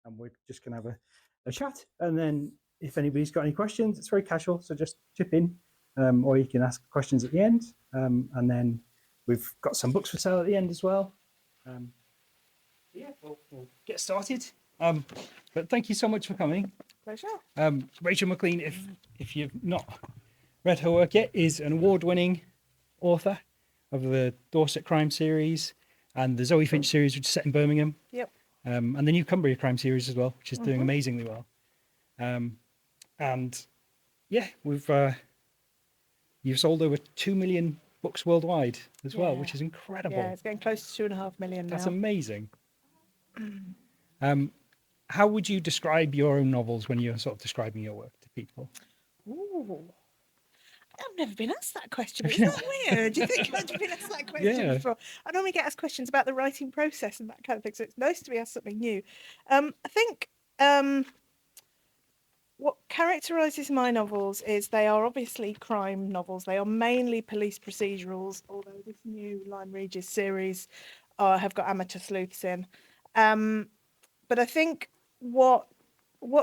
and we're just going to have a chat. And then if anybody's got any questions, it's very casual, so just chip in, or you can ask questions at the end. And then we've got some books for sale at the end as well. Yeah, we'll get started. But thank you so much for coming. Pleasure. Rachel McLean, if you've not read her work yet, is an award-winning author of the Dorset Crime series and the Zoe Finch series, which is set in Birmingham. Yep. And the new Cumbria Crime series as well, which is doing amazingly well. And yeah, you've sold over 2 million books worldwide as well, which is incredible. Yeah, it's getting close to 2.5 million now. That's amazing. How would you describe your own novels when you're sort of describing your work to people? Ooh. I've never been asked that question. Isn't that weird? Do you think I've been asked that question before? I normally get asked questions about the writing process and that kind of thing, so it's nice to be asked something new. I think what characterises my novels is they are obviously crime novels. They are mainly police procedurals, although this new Lyme Regis series have got amateur sleuths in. But I think what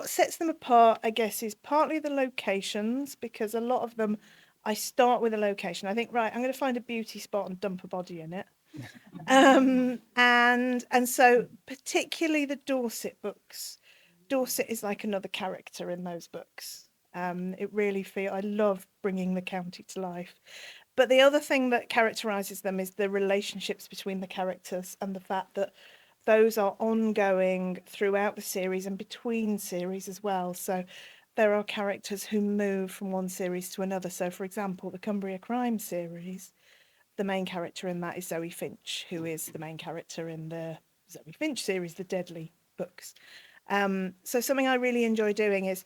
sets them apart, I guess, is partly the locations, because a lot of them, I start with a location. I think, right, I'm going to find a beauty spot and dump a body in it. And so particularly the Dorset books. Dorset is like another character in those books. It really I love bringing the county to life. But the other thing that characterises them is the relationships between the characters and the fact that those are ongoing throughout the series and between series as well. So there are characters who move from one series to another. So, for example, the Cumbria Crime series, the main character in that is Zoe Finch, who is the main character in the Zoe Finch series, the Deadly books. So something I really enjoy doing is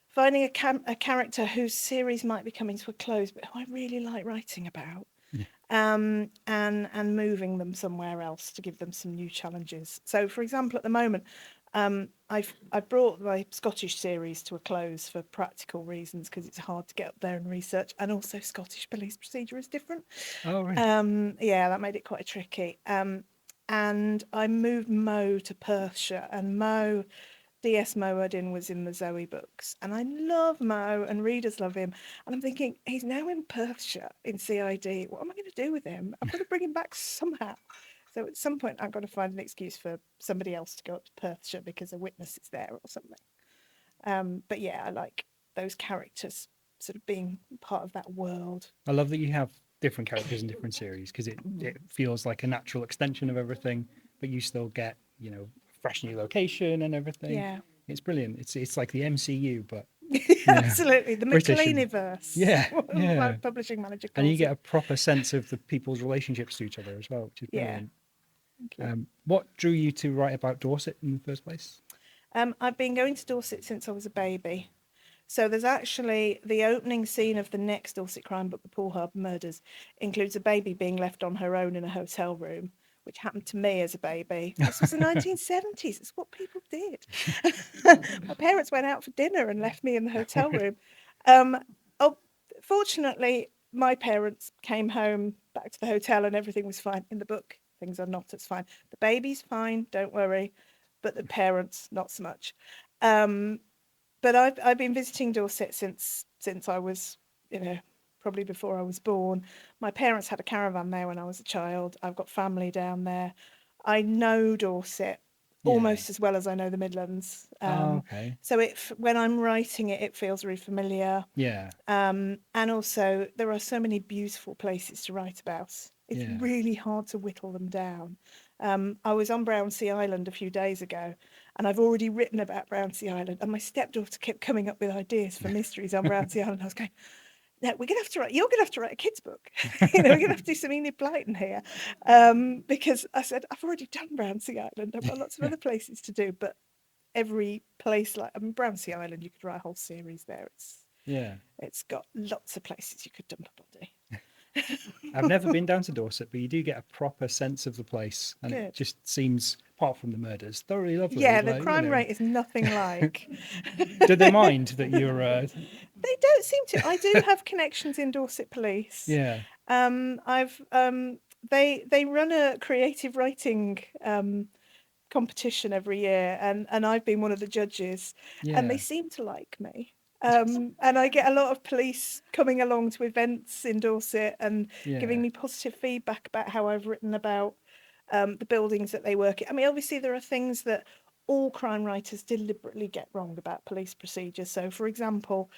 finding a character whose series might be coming to a close, but who I really like writing about. And moving them somewhere else to give them some new challenges. So, for example, at the moment, I've brought my Scottish series to a close for practical reasons, because it's hard to get up there and research, and also Scottish police procedure is different. Oh, right. Yeah, that made it quite tricky. And I moved Mo to Perthshire, and Mo, D.S. Moadin, was in the Zoe books, and I love Mo, and readers love him. And I'm thinking, he's now in Perthshire in CID. What am I going to do with him? I've got to bring him back somehow. So at some point, I've got to find an excuse for somebody else to go up to Perthshire because a witness is there or something. But yeah, I like those characters sort of being part of that world. I love that you have different characters in different series, because it feels like a natural extension of everything, but you still get, fresh new location and everything. Yeah. It's brilliant. It's like the MCU, but absolutely, the McLeaniverse. Yeah. My publishing manager calls and you it. get a proper sense of the people's relationships to each other as well, which is brilliant. What drew you to write about Dorset in the first place? I've been going to Dorset since I was a baby. So there's actually the opening scene of the next Dorset crime book, The Pool Harbour Murders, includes a baby being left on her own in a hotel room, which happened to me as a baby. This was the 1970s. It's what people did. My parents went out for dinner and left me in the hotel room. Fortunately, my parents came home back to the hotel and everything was fine. In the book, things are not as fine. The baby's fine, don't worry, but the parents, not so much. But I've been visiting Dorset since I was, probably before I was born. My parents had a caravan there when I was a child. I've got family down there. I know Dorset almost as well as I know the Midlands. Okay. So when I'm writing it, it feels really familiar. Yeah. And also, there are so many beautiful places to write about. It's really hard to whittle them down. I was on Brownsea Island a few days ago, and I've already written about Brownsea Island, and my stepdaughter kept coming up with ideas for mysteries on Brownsea Island. I was going, no, you're going to have to write a kid's book. We're going to have to do some Enid Blyton here. Because I said, I've already done Brownsea Island. I've got lots of other places to do, but every place, Brownsea Island, you could write a whole series there. It's got lots of places you could dump a body. I've never been down to Dorset, but you do get a proper sense of the place, and it just seems, apart from the murders, thoroughly lovely. Yeah, the crime rate is nothing like. Do they mind that you're? They don't seem to. I do have connections in Dorset Police. Yeah. They run a creative writing competition every year, and I've been one of the judges, and they Yeah. seem to like me. And I get a lot of police coming along to events in Dorset and giving Yeah. me positive feedback about how I've written about the buildings that they work in. I mean, obviously, there are things that all crime writers deliberately get wrong about police procedures. So, for example,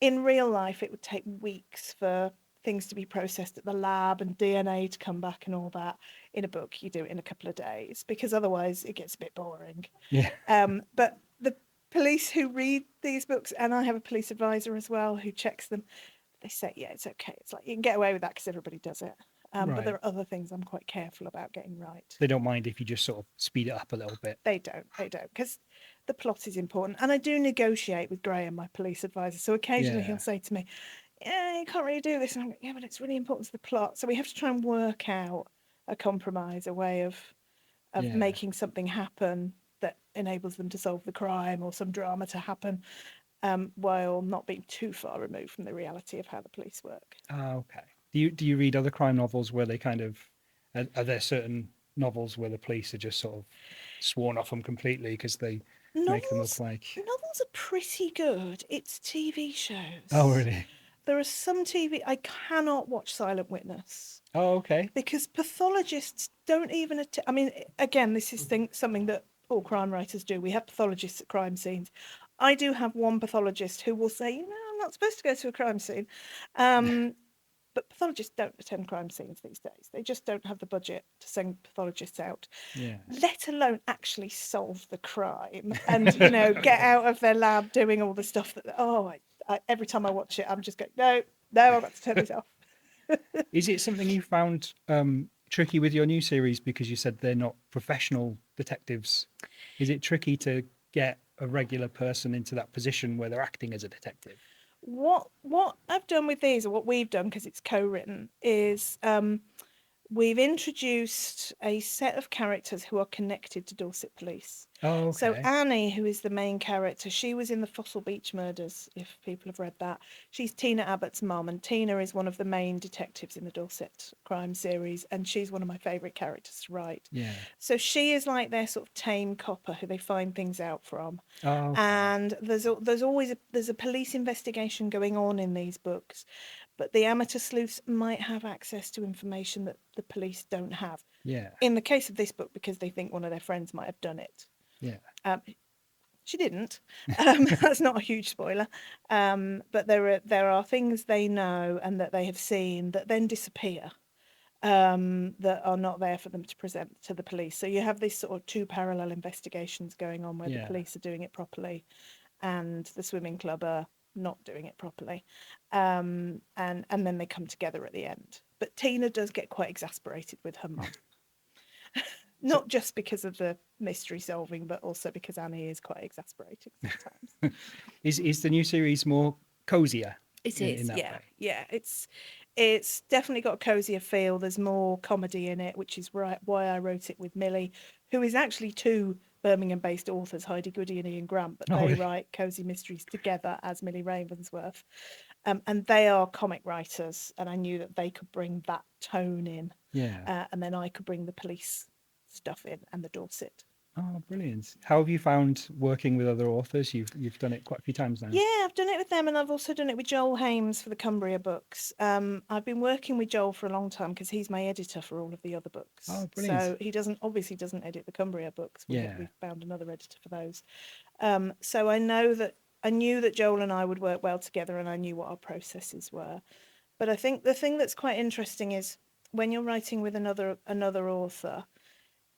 in real life, it would take weeks for things to be processed at the lab and DNA to come back and all that. In a book, you do it in a couple of days because otherwise it gets a bit boring. Yeah. But the police who read these books, and I have a police advisor as well who checks them, they say, yeah, it's okay. It's like you can get away with that because everybody does it. But there Right. are other things I'm quite careful about getting right. They don't mind if you just sort of speed it up a little bit. They don't, because the plot is important. And I do negotiate with Graham, my police advisor. So occasionally he'll Yeah. say to me, yeah, you can't really do this. And I'm like, yeah, but it's really important to the plot. So we have to try and work out a compromise, a way of Yeah. making something happen that enables them to solve the crime or some drama to happen, while not being too far removed from the reality of how the police work. Okay. Do you read other crime novels where they kind of are there certain novels where the police are just sort of sworn off them completely because they make them look Novels, like novels are pretty good. It's TV oh shows. really There are some TV. I cannot watch Silent Witness oh okay because pathologists don't even. I mean, again, this is something that all crime writers do. We have pathologists at crime scenes. I do have one pathologist who will say, I'm not supposed to go to a crime scene. But pathologists don't attend crime scenes these days. They just don't have the budget to send pathologists out, yeah let alone actually solve the crime and, get out of their lab doing all the stuff that, every time I watch it, I'm just going, no, I've got to turn this off. is it something you found tricky with your new series because you said they're not professional detectives? Is it tricky to get a regular person into that position where they're acting as a detective? What I've done with these, or what we've done, because it's co-written, is we've introduced a set of characters who are connected to Dorset Police. Oh So okay Annie, who is the main character, she was in the Fossil Beach Murders, if people have read that. She's Tina Abbott's mum, and Tina is one of the main detectives in the Dorset crime series, and she's one of my favourite characters to write. yeah So she is like their sort of tame copper who they find things out from. oh okay And there's always there's a police investigation going on in these books, but the amateur sleuths might have access to information that the police don't have. yeah In the case of this book, because they think one of their friends might have done it. yeah Um, she didn't. That's not a huge spoiler. But there are things they know and that they have seen that then disappear, that are not there for them to present to the police. So you have this sort of two parallel investigations going on where the yeah police are doing it properly and the swimming club are not doing it properly. And then they come together at the end. But Tina does get quite exasperated with her mum. So, Not just because of the mystery solving, but also because Annie is quite exasperating sometimes. is the new series more cozier It in is, that yeah, way? yeah. It's definitely got a cozier feel. There's more comedy in it, which is why I wrote it with Millie, who is actually two Birmingham-based authors, Heidi Goody and Ian Grant, but Oh, they really? write cozy mysteries together as Millie Ravensworth, and they are comic writers, and I knew that they could bring that tone in, Yeah. and then I could bring the police stuff in and the Dorset. Oh, brilliant. How have you found working with other authors? You've done it quite a few times now. Yeah, I've done it with them, and I've also done it with Joel Hames for the Cumbria books. I've been working with Joel for a long time because he's my editor for all of the other books. Oh, brilliant. So he doesn't edit the Cumbria books. Yeah. We've found another editor for those. So I knew that Joel and I would work well together, and I knew what our processes were. But I think the thing that's quite interesting is when you're writing with another author,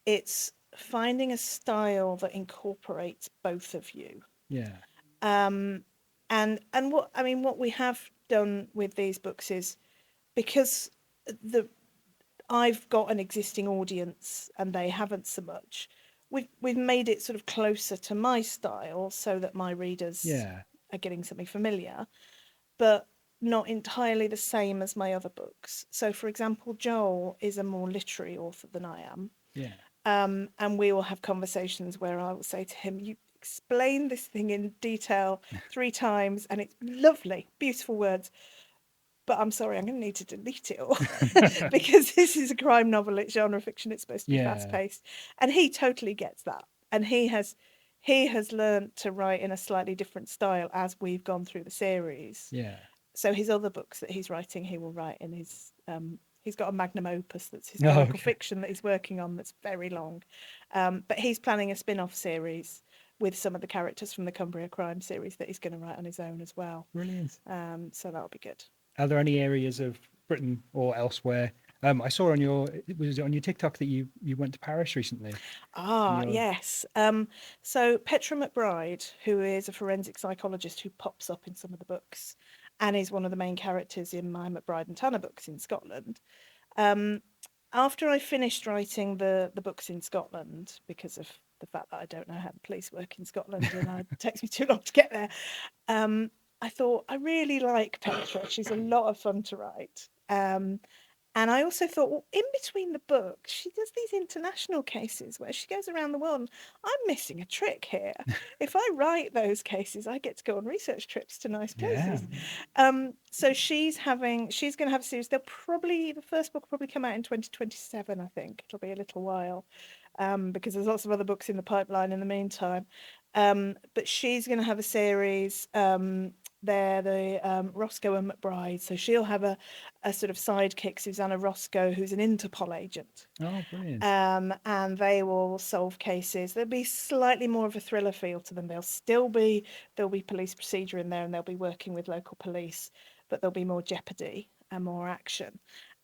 it's finding a style that incorporates both of you. Yeah. And what we have done with these books is, because I've got an existing audience and they haven't so much, we've made it sort of closer to my style so that my readers Yeah. are getting something familiar, but not entirely the same as my other books. So, for example, Joel is a more literary author than I am. Yeah. And we will have conversations where I will say to him, you explain this thing in detail 3 times and it's lovely, beautiful words. but I'm sorry, I'm going to need to delete it all because this is a crime novel. It's genre fiction. It's supposed to be fast paced, and he totally gets that. And he has learned to write in a slightly different style as we've gone through the series. Yeah. So his other books that he's writing, he will write in his. He's got a magnum opus that's historical fiction that he's working on that's very long, but he's planning a spin-off series with some of the characters from the Cumbria Crime series that he's going to write on his own as well. Brilliant. So that'll be good. Are there any areas of Britain or elsewhere? I saw on your TikTok that you went to Paris recently. Yes. So Petra McBride, who is a forensic psychologist who pops up in some of the books and is one of the main characters in my McBride and Tanner books in Scotland. After I finished writing the books in Scotland, because of the fact that I don't know how the police work in Scotland and it takes me too long to get there, I thought, I really like Petra. She's a lot of fun to write. And I also thought, well, in between the books, she does these international cases where she goes around the world. And I'm missing a trick here. If I write those cases, I get to go on research trips to nice places. So she's going to have a series. The first book will probably come out in 2027, I think. It'll be a little while because there's lots of other books in the pipeline in the meantime. But she's going to have a series. They're the Roscoe and McBride. So she'll have a sort of sidekick, Susanna Roscoe, who's an Interpol agent. Oh, brilliant. And they will solve cases. There'll be slightly more of a thriller feel to them. There'll be police procedure in there, and they'll be working with local police, but there'll be more jeopardy and more action.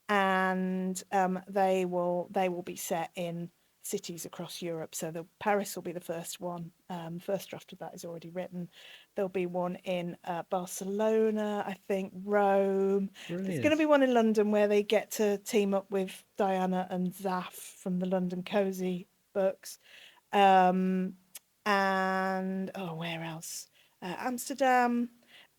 And they will be set in cities across Europe. So Paris will be the first one. First draft of that is already written. There'll be one in Barcelona, I think, Rome. Brilliant. There's going to be one in London where they get to team up with Diana and Zaf from the London Cozy books. And where else? Amsterdam,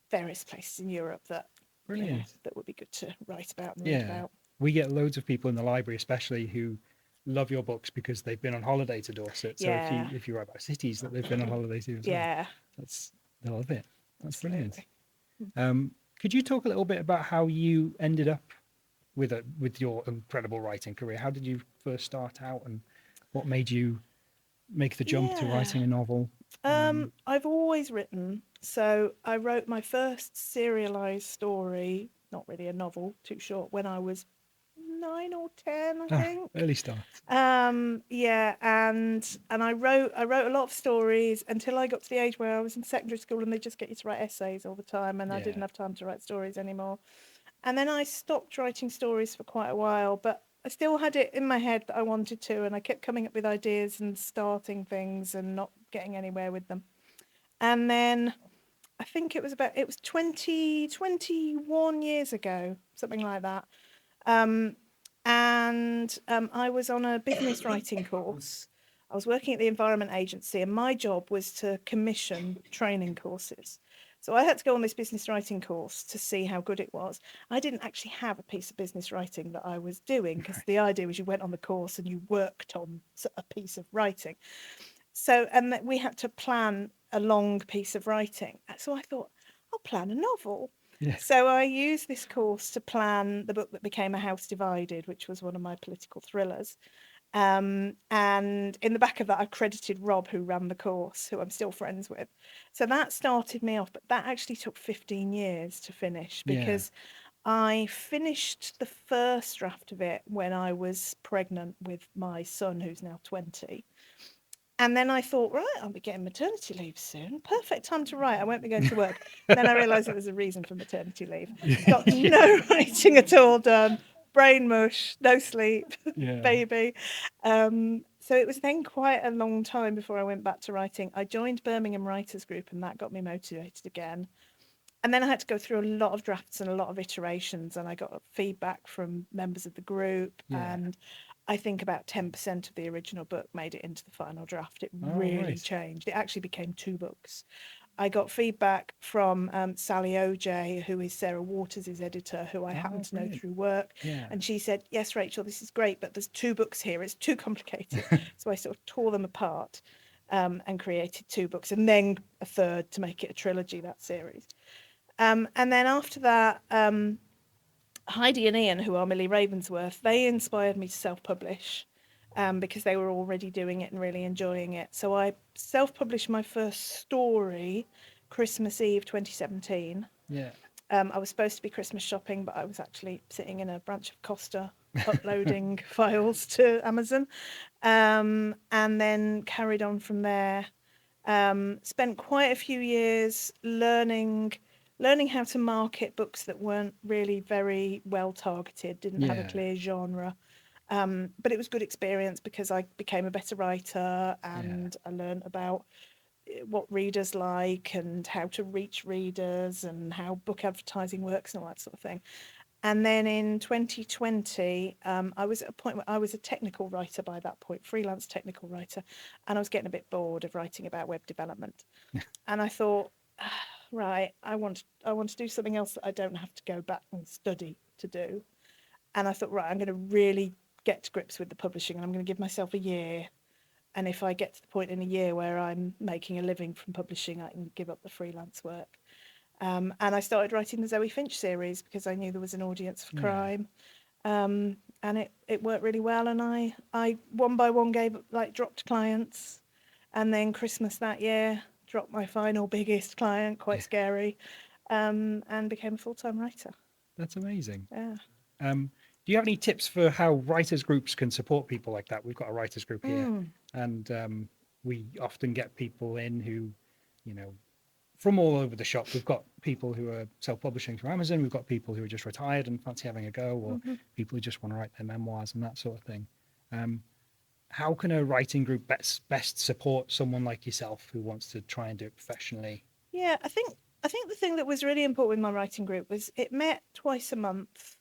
various places in Europe that would be good to write about and read about. We get loads of people in the library, especially, who love your books because they've been on holiday to Dorset. So if you write about cities that they've been on holiday to as well, they love it. That's brilliant. Could you talk a little bit about how you ended up with your incredible writing career? How did you first start out, and what made you make the jump to writing a novel? I've always written. So I wrote my first serialized story, not really a novel, too short, when I was 9 or 10, I think. Early start. And I wrote a lot of stories until I got to the age where I was in secondary school, and they just get you to write essays all the time, and I didn't have time to write stories anymore. And then I stopped writing stories for quite a while, but I still had it in my head that I wanted to, and I kept coming up with ideas and starting things and not getting anywhere with them. And then I think it was 21 years ago, something like that. I was on a business writing course. I was working at the Environment Agency, and my job was to commission training courses. So I had to go on this business writing course to see how good it was. I didn't actually have a piece of business writing that I was doing, because the idea was you went on the course and you worked on a piece of writing. So, and we had to plan a long piece of writing. So I thought, I'll plan a novel. Yeah. So I used this course to plan the book that became A House Divided, which was one of my political thrillers. And in the back of that, I credited Rob, who ran the course, who I'm still friends with. So that started me off, but that actually took 15 years to finish, because I finished the first draft of it when I was pregnant with my son, who's now 20. And then I thought, right, I'll be getting maternity leave soon. Perfect time to write. I won't be going to work. Then I realised there was a reason for maternity leave. Got no writing at all done. Brain mush, no sleep, baby. So it was then quite a long time before I went back to writing. I joined Birmingham Writers Group, and that got me motivated again. And then I had to go through a lot of drafts and a lot of iterations, and I got feedback from members of the group. And I think about 10% of the original book made it into the final draft. It really changed. It actually became 2 books. I got feedback from Sally OJ, who is Sarah Waters' editor, who I happen to know through work. And she said, yes, Rachel, this is great, but there's 2 books here. It's too complicated. So I sort of tore them apart and created 2 books, and then a third to make it a trilogy, that series. And then after that, Heidi and Ian, who are Millie Ravensworth, they inspired me to self-publish because they were already doing it and really enjoying it. So I self-published my first story Christmas Eve 2017. Yeah. I was supposed to be Christmas shopping, but I was actually sitting in a branch of Costa uploading files to Amazon, and then carried on from there. Spent quite a few years learning how to market books that weren't really very well targeted, didn't have a Yeah. clear genre. But it was good experience because I became a better writer Yeah. and I learned about what readers like and how to reach readers and how book advertising works and all that sort of thing. And then in 2020, I was at a point where I was a technical writer by that point, freelance technical writer, and I was getting a bit bored of writing about web development. And I thought, right, I want to do something else that I don't have to go back and study to do. And I thought, right, I'm going to really get to grips with the publishing, and I'm going to give myself a year. And if I get to the point in a year where I'm making a living from publishing, I can give up the freelance work. And I started writing the Zoe Finch series because I knew there was an audience for crime. And it worked really well. And I one by one dropped clients. And then Christmas that year, dropped my final biggest client, quite scary, and became a full-time writer. That's amazing. Yeah. Do you have any tips for how writers groups can support people like that? We've got a writers group here, and we often get people in who, you know, from all over the shop. We've got people who are self-publishing through Amazon. We've got people who are just retired and fancy having a go, or people who just want to write their memoirs and that sort of thing. How can a writing group best support someone like yourself who wants to try and do it professionally? Yeah, I think the thing that was really important with my writing group was it met twice a month,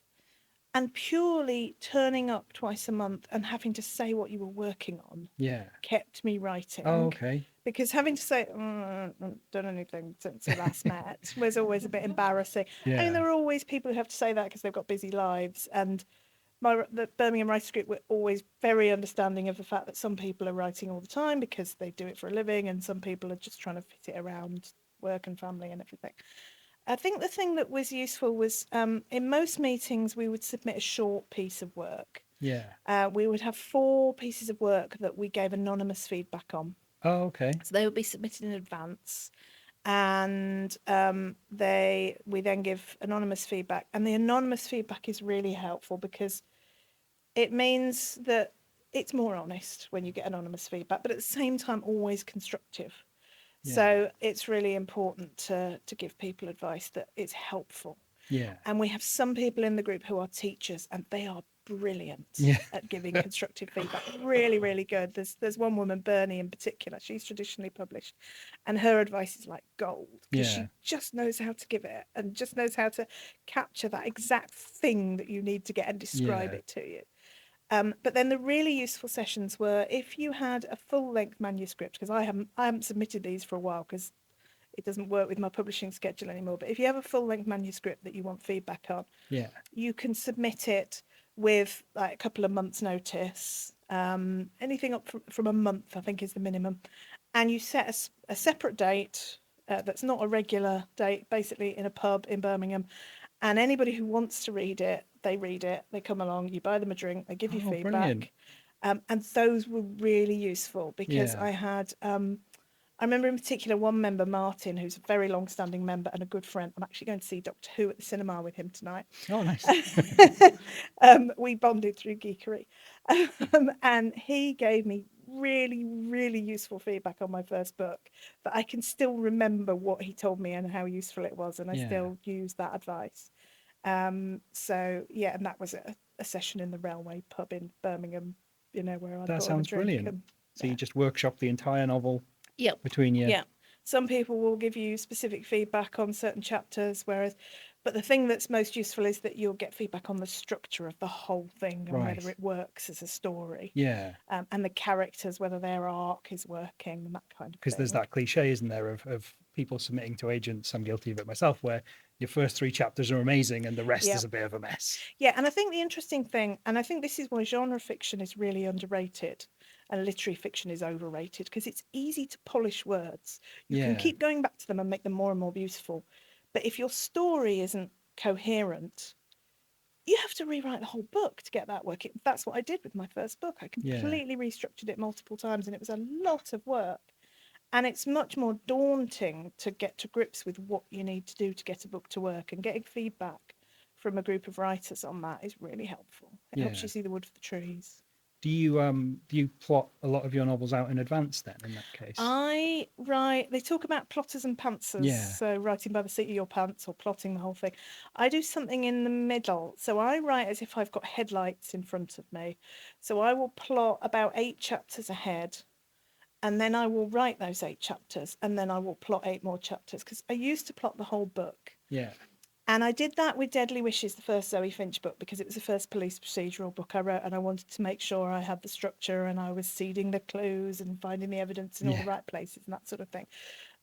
and purely turning up twice a month and having to say what you were working on kept me writing. Oh, okay. Because having to say, I haven't done anything since we last met was always a bit embarrassing. Yeah. I mean, there are always people who have to say that because they've got busy lives. And the Birmingham Writers Group were always very understanding of the fact that some people are writing all the time because they do it for a living, and some people are just trying to fit it around work and family and everything. I think the thing that was useful was in most meetings we would submit a short piece of work. Yeah. We would have 4 pieces of work that we gave anonymous feedback on. Oh, okay. So they would be submitted in advance, and we then give anonymous feedback. And the anonymous feedback is really helpful because it means that it's more honest when you get anonymous feedback, but at the same time always constructive. So it's really important to give people advice that it's helpful. Yeah. And we have some people in the group who are teachers, and they are brilliant at giving constructive feedback. Really, really good. There's one woman, Bernie in particular. She's traditionally published, and her advice is like gold because she just knows how to give it and just knows how to capture that exact thing that you need to get and describe it to you. But then the really useful sessions were if you had a full-length manuscript, because I haven't submitted these for a while because it doesn't work with my publishing schedule anymore. But if you have a full-length manuscript that you want feedback on, you can submit it with like a couple of months' notice. Anything up from a month, I think, is the minimum. And you set a separate date that's not a regular date, basically in a pub in Birmingham. And anybody who wants to read it, they come along, you buy them a drink, they give you feedback. And those were really useful because I had... I remember in particular one member, Martin, who's a very long-standing member and a good friend. I'm actually going to see Doctor Who at the cinema with him tonight. Oh, nice. We bonded through geekery. And he gave me really, really useful feedback on my first book that I can still remember what he told me and how useful it was, and I still use that advice. So, yeah, and that was a session in the Railway pub in Birmingham, where I That sounds brilliant. So you just workshop the entire novel between you. Yeah. Some people will give you specific feedback on certain chapters, but the thing that's most useful is that you'll get feedback on the structure of the whole thing and whether it works as a story. Yeah. And the characters, whether their arc is working and that kind of thing. Because there's that cliche, isn't there, of people submitting to agents, I'm guilty of it myself, where your first 3 chapters are amazing and the rest is a bit of a mess. Yeah, and I think the interesting thing, and I think this is why genre fiction is really underrated and literary fiction is overrated, because it's easy to polish words. You can keep going back to them and make them more and more beautiful. But if your story isn't coherent, you have to rewrite the whole book to get that working. That's what I did with my first book. I Yeah. completely restructured it multiple times, and it was a lot of work. And it's much more daunting to get to grips with what you need to do to get a book to work, and getting feedback from a group of writers on that is really helpful. It helps Yeah. you see the wood for the trees. Do you plot a lot of your novels out in advance then, in that case? I write, they talk about plotters and pantsers, Yeah. so writing by the seat of your pants or plotting the whole thing. I do something in the middle. So I write as if I've got headlights in front of me. So I will plot about 8 chapters ahead, and then I will write those 8 chapters, and then I will plot 8 more chapters, because I used to plot the whole book. Yeah. And I did that with Deadly Wishes, the first Zoe Finch book, because it was the first police procedural book I wrote, and I wanted to make sure I had the structure and I was seeding the clues and finding the evidence in all the right places and that sort of thing.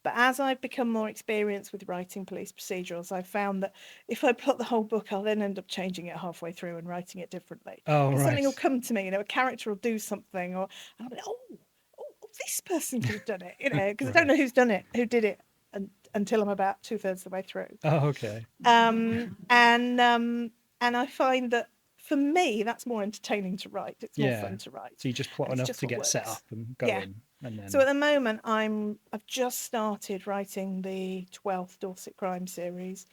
But as I've become more experienced with writing police procedurals, I've found that if I plot the whole book, I'll then end up changing it halfway through and writing it differently. Oh, Because something will right. come to me, a character will do something, or and I'll be like, this person could have done it, because I don't know who did it, until I'm about 2/3 of the way through. Oh, okay. And I find that for me, that's more entertaining to write. It's more fun to write. So you just plot and it's enough just to what get set works. up and going, and then. So at the moment, I've just started writing the 12th Dorset Crime series.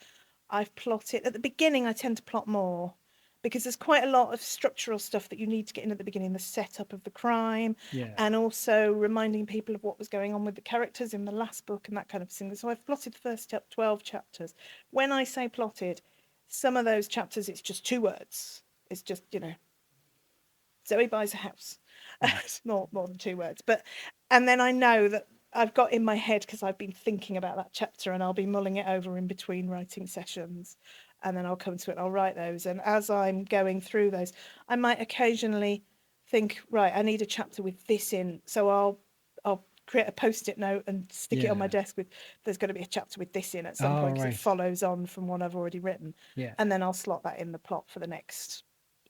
I've plotted at the beginning. I tend to plot more because there's quite a lot of structural stuff that you need to get in at the beginning, the setup of the crime, Yeah. and also reminding people of what was going on with the characters in the last book and that kind of thing. So I've plotted the first 12 chapters. When I say plotted, some of those chapters, it's just 2 words. It's just, Zoe buys a house. Nice. more than 2 words. And then I know that I've got in my head, because I've been thinking about that chapter, and I'll be mulling it over in between writing sessions, and then I'll come to it and I'll write those. And as I'm going through those, I might occasionally think, right, I need a chapter with this in. So I'll create a post-it note and stick it on my desk with, there's going to be a chapter with this in at some point, because it follows on from one I've already written. Yeah. And then I'll slot that in the plot for the next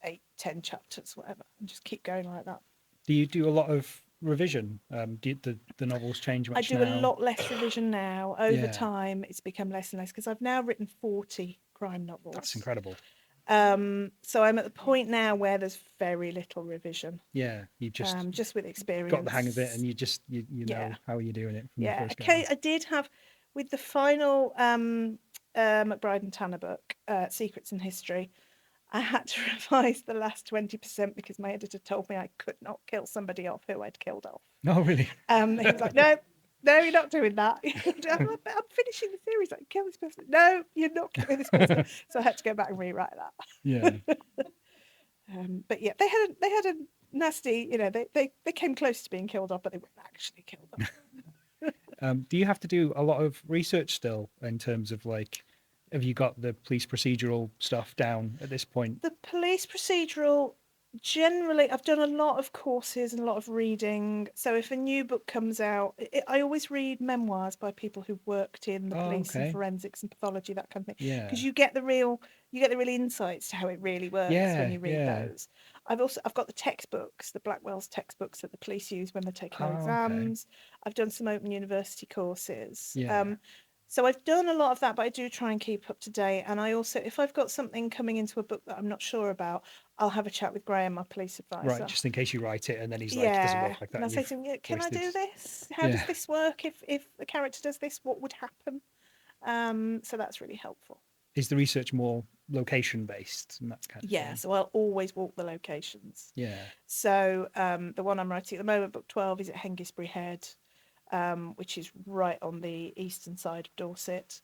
8-10 chapters, whatever, and just keep going like that. Do you do a lot of revision? Do the novels change much now? I do a lot less revision now. Over time, it's become less and less, because I've now written 40 crime novels. That's incredible. So I'm at the point now where there's very little revision. Yeah, you just with experience got the hang of it, and you know how you're doing it from the first go. Okay, I did have with the final McBride and Tanner book, Secrets in History. I had to revise the last 20% because my editor told me I could not kill somebody off who I'd killed off. Oh, really? He was like, no, you're not doing that. I'm finishing the series. I can kill this person. No, you're not killing this person. So I had to go back and rewrite that. Yeah. But yeah, they had a nasty, they came close to being killed off, but they weren't actually killed off. Do you have to do a lot of research still in terms of have you got the police procedural stuff down at this point? The police procedural, generally, I've done a lot of courses and a lot of reading. So if a new book comes out, I always read memoirs by people who worked in the police and forensics and pathology, that kind of thing. Yeah. Because you get the real insights to how it really works when you read those. I've got the textbooks, the Blackwell's textbooks that the police use when they're taking their exams. I've done some Open University courses. Yeah. So I've done a lot of that, but I do try and keep up to date. And I also, if I've got something coming into a book that I'm not sure about, I'll have a chat with Graham, my police advisor. Right, just in case you write it and then he's like, it doesn't work like that. And I say to him, can I do this? How does this work? If the character does this, what would happen? So that's really helpful. Is the research more location based and that kind of thing? So I'll always walk the locations. Yeah. So the one I'm writing at the moment, book 12, is at Hengistbury Head, which is right on the eastern side of Dorset.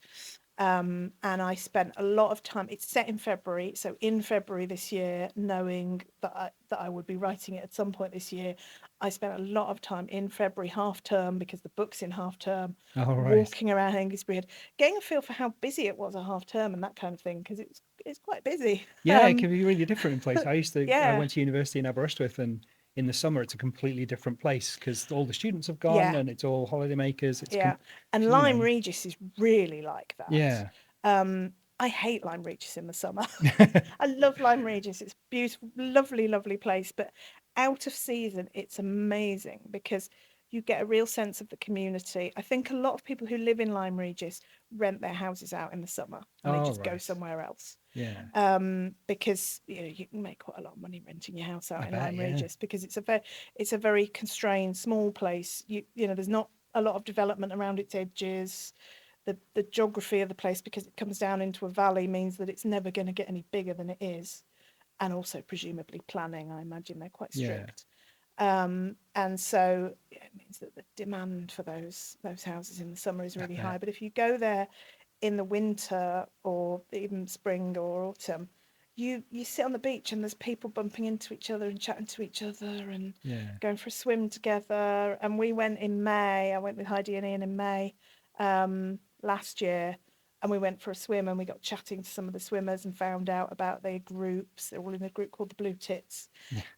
And I spent a lot of time, it's set in February, so in February this year, knowing that I would be writing it at some point this year, I spent a lot of time in February half term, because the book's in half term, walking around Hengistbury Head, getting a feel for how busy it was at half term and that kind of thing, because it's quite busy. Yeah, it can be really different in place. I went to university in Aberystwyth, and in the summer it's a completely different place because all the students have gone and it's all holidaymakers. And Lyme Regis is really like that. Yeah. I hate Lyme Regis in the summer. I love Lyme Regis. It's beautiful, lovely, lovely place. But out of season, it's amazing because you get a real sense of the community. I think a lot of people who live in Lyme Regis rent their houses out in the summer and they Oh, just go right. somewhere else. Yeah. Because you can make quite a lot of money renting your house out I in bet, Lyme yeah. Regis because it's a very constrained small place. There's not a lot of development around its edges. The geography of the place, because it comes down into a valley, means that it's never going to get any bigger than it is. And also presumably planning, I imagine they're quite Yeah. strict. And so it means that the demand for those houses in the summer is really high. But if you go there in the winter or even spring or autumn, you sit on the beach and there's people bumping into each other and chatting to each other and Yeah. going for a swim together. And we went in May. I went with Heidi and Ian in May last year, and we went for a swim and we got chatting to some of the swimmers and found out about their groups. They're all in a group called the Blue Tits,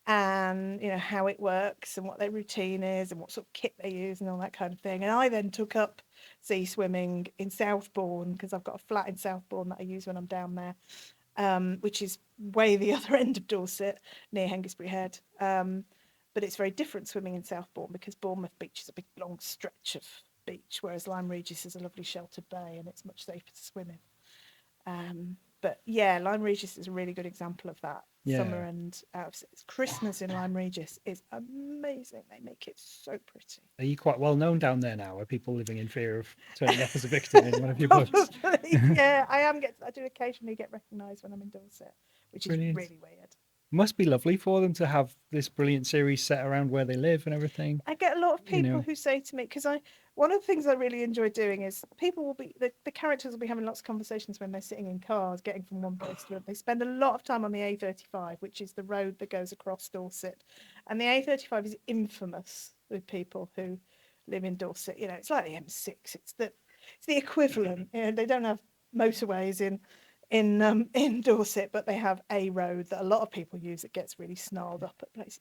and how it works and what their routine is and what sort of kit they use and all that kind of thing. And I then took up sea swimming in Southbourne because I've got a flat in Southbourne that I use when I'm down there, which is way the other end of Dorset near Hengistbury Head. But it's very different swimming in Southbourne because Bournemouth Beach is a big long stretch of beach, whereas Lyme Regis is a lovely sheltered bay and it's much safer to swim in. But yeah, Lyme Regis is a really good example of that. Yeah. Summer and Christmas in Lyme Regis is amazing. They make it so pretty. Are you quite well known down there now? Are people living in fear of turning up as a victim in one of your books? Probably, yeah. I do occasionally get recognised when I'm in Dorset, which Brilliant. is really weird. Must be lovely for them to have this brilliant series set around where they live and everything. I get a lot of people know. who say to me, because one of the things I really enjoy doing is people will be, the characters will be having lots of conversations when they're sitting in cars, getting from one place to another. They spend a lot of time on the A35, which is the road that goes across Dorset. And the A35 is infamous with people who live in Dorset. It's like the M6. It's the equivalent. They don't have motorways in Dorset, but they have a road that a lot of people use that gets really snarled up at places.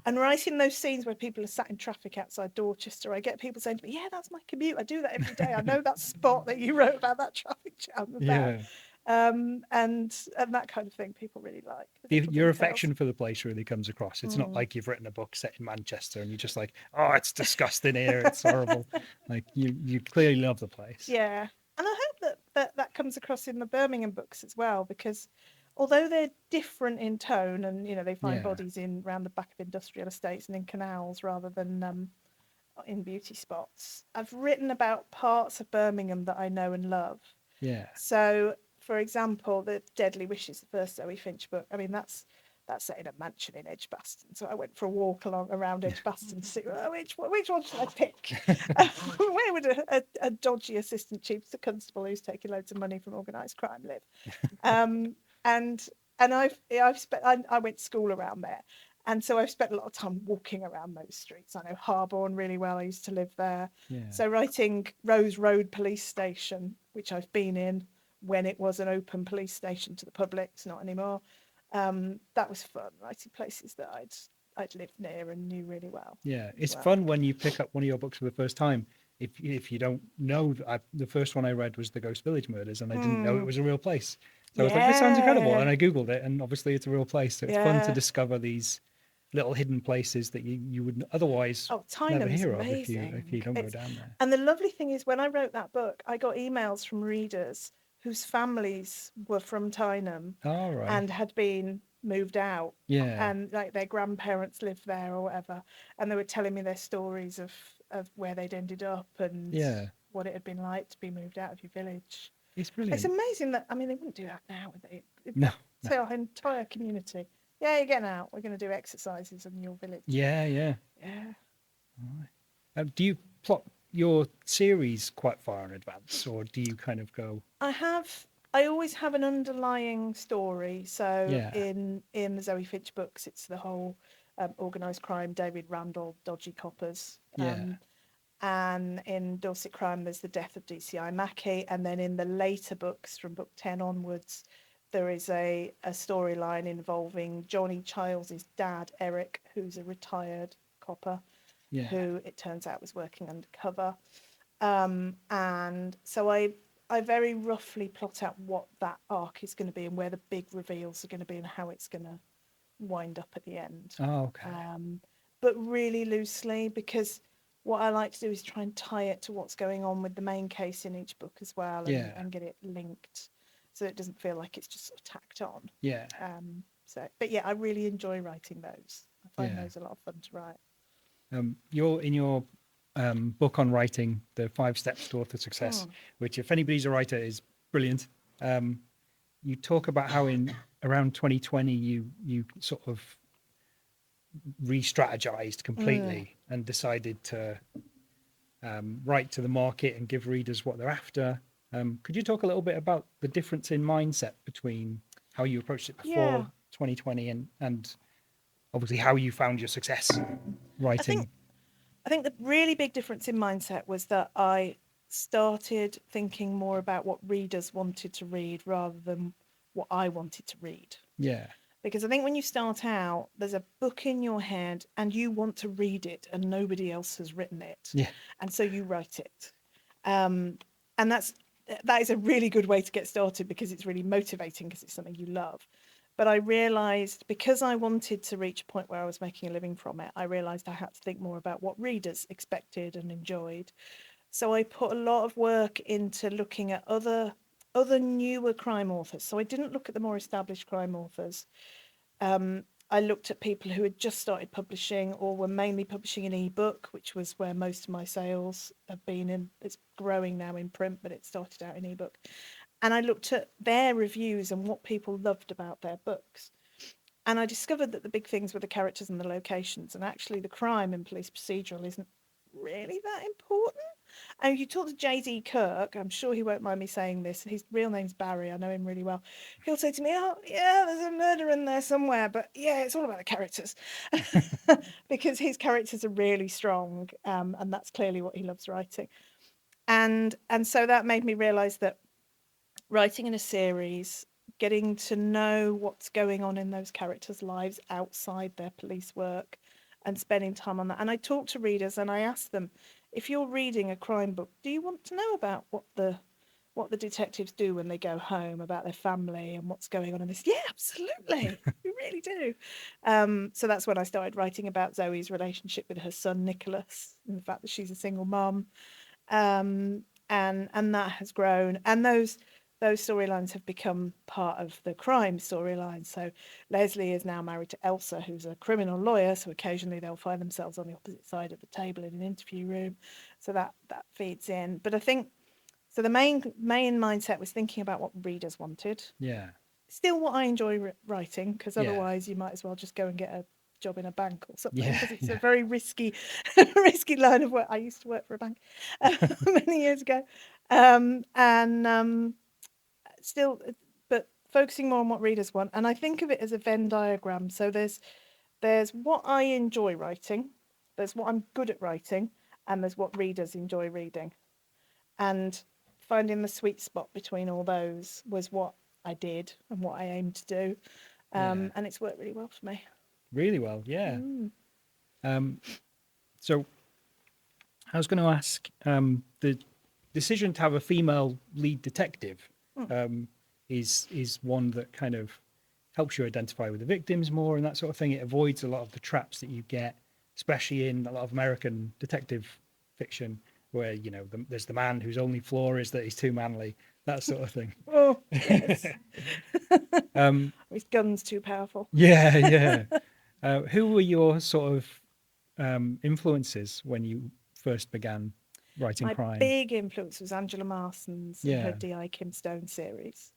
And writing those scenes where people are sat in traffic outside Dorchester, I get people saying to me, "Yeah, that's my commute. I do that every day. I know that spot that you wrote about, that traffic jam about." Yeah. And that kind of thing people really like. Your affection for the place really comes across. It's not like you've written a book set in Manchester and you're just like, oh, it's disgusting here, it's horrible. Like you clearly love the place. Yeah, and I hope that comes across in the Birmingham books as well, because although they're different in tone, and they find bodies in around the back of industrial estates and in canals rather than in beauty spots, I've written about parts of Birmingham that I know and love. Yeah. So, for example, the Deadly Wishes, the first Zoe Finch book. I mean, that's set in a mansion in Edgbaston. So I went for a walk around Edgbaston to see which one should I pick. Where would a dodgy assistant chief constable who's taking loads of money from organised crime live? And I went to school around there, and so I've spent a lot of time walking around those streets. I know Harborne really well. I used to live there. Yeah. So writing Rose Road Police Station, which I've been in when it was an open police station to the public, it's not anymore. That was fun, writing places that I'd lived near and knew really well. Yeah, it's fun when you pick up one of your books for the first time. If you don't know, the first one I read was the Ghost Village Murders, and I didn't know it was a real place. So I was like, this sounds incredible, and I googled it, and obviously it's a real place. So it's fun to discover these little hidden places that you would otherwise never hear of if you don't go down there. And the lovely thing is, when I wrote that book, I got emails from readers whose families were from Tyneham and had been moved out, and like their grandparents lived there or whatever, and they were telling me their stories of where they'd ended up and what it had been like to be moved out of your village. It's brilliant. It's amazing that, I mean, they wouldn't do that now, would they? No. So our entire community, you're getting out, we're going to do exercises in your village. Yeah. All right. Do you plot your series quite far in advance, or do you kind of go? I always have an underlying story. So in the Zoe Finch books, it's the whole organised crime, David Randall, dodgy coppers. And in Dorset Crime, there's the death of DCI Mackey. And then in the later books, from book 10 onwards, there is a storyline involving Johnny Childs' dad, Eric, who's a retired copper, who it turns out was working undercover. And so I very roughly plot out what that arc is going to be and where the big reveals are going to be and how it's going to wind up at the end. Oh, okay. But really loosely, because what I like to do is try and tie it to what's going on with the main case in each book as well, and, Yeah. and get it linked, so it doesn't feel like it's just sort of tacked on. Yeah. So, but yeah, I really enjoy writing those. I find Yeah. those a lot of fun to write. You're in your book on writing, the 5 Steps to Author Success, which, if anybody's a writer, is brilliant. You talk about how in around 2020 you sort of re-strategized completely and decided to write to the market and give readers what they're after. Could you talk a little bit about the difference in mindset between how you approached it before Yeah. 2020 and obviously how you found your success writing? I think the really big difference in mindset was that I started thinking more about what readers wanted to read rather than what I wanted to read. Yeah. Because I think when you start out, there's a book in your head and you want to read it and nobody else has written it. Yeah. And so you write it. And that is a really good way to get started because it's really motivating because it's something you love. But I realised, because I wanted to reach a point where I was making a living from it, I realised I had to think more about what readers expected and enjoyed. So I put a lot of work into looking at other newer crime authors. So I didn't look at the more established crime authors. I looked at people who had just started publishing or were mainly publishing an ebook, which was where most of my sales have been in. It's growing now in print, but it started out in ebook. And I looked at their reviews and what people loved about their books. And I discovered that the big things were the characters and the locations. And actually, the crime in police procedural isn't really that important. And if you talk to J.D. Kirk, I'm sure he won't mind me saying this. His real name's Barry. I know him really well. He'll say to me, "Oh, yeah, there's a murder in there somewhere, but yeah, it's all about the characters," because his characters are really strong, and that's clearly what he loves writing. And so that made me realise that writing in a series, getting to know what's going on in those characters' lives outside their police work, and spending time on that. And I talk to readers and I ask them, if you're reading a crime book, do you want to know about what the detectives do when they go home, about their family and what's going on in this? Yeah, absolutely. We really do. So that's when I started writing about Zoe's relationship with her son Nicholas and the fact that she's a single mum. And that has grown. And those storylines have become part of the crime storyline. So Leslie is now married to Elsa, who's a criminal lawyer. So occasionally they'll find themselves on the opposite side of the table in an interview room. So that feeds in. But I think, so the main mindset was thinking about what readers wanted. Yeah. Still what I enjoy writing, because Yeah. otherwise you might as well just go and get a job in a bank or something, Yeah, because it's yeah. a very risky line of work. I used to work for a bank many years ago. Still, but focusing more on what readers want. And I think of it as a Venn diagram. So there's what I enjoy writing, there's what I'm good at writing, and there's what readers enjoy reading. And finding the sweet spot between all those was what I did and what I aimed to do. Yeah. And it's worked really well for me. Really well, yeah. So I was going to ask, the decision to have a female lead detective is one that kind of helps you identify with the victims more and that sort of thing. It avoids a lot of the traps that you get, especially in a lot of American detective fiction, where there's the man whose only flaw is that he's too manly, that sort of thing. Oh, yes. His gun's too powerful. Yeah, yeah. Who were your sort of influences when you first began writing My crime? big influence was Angela Marston's and her DI Kim Stone series,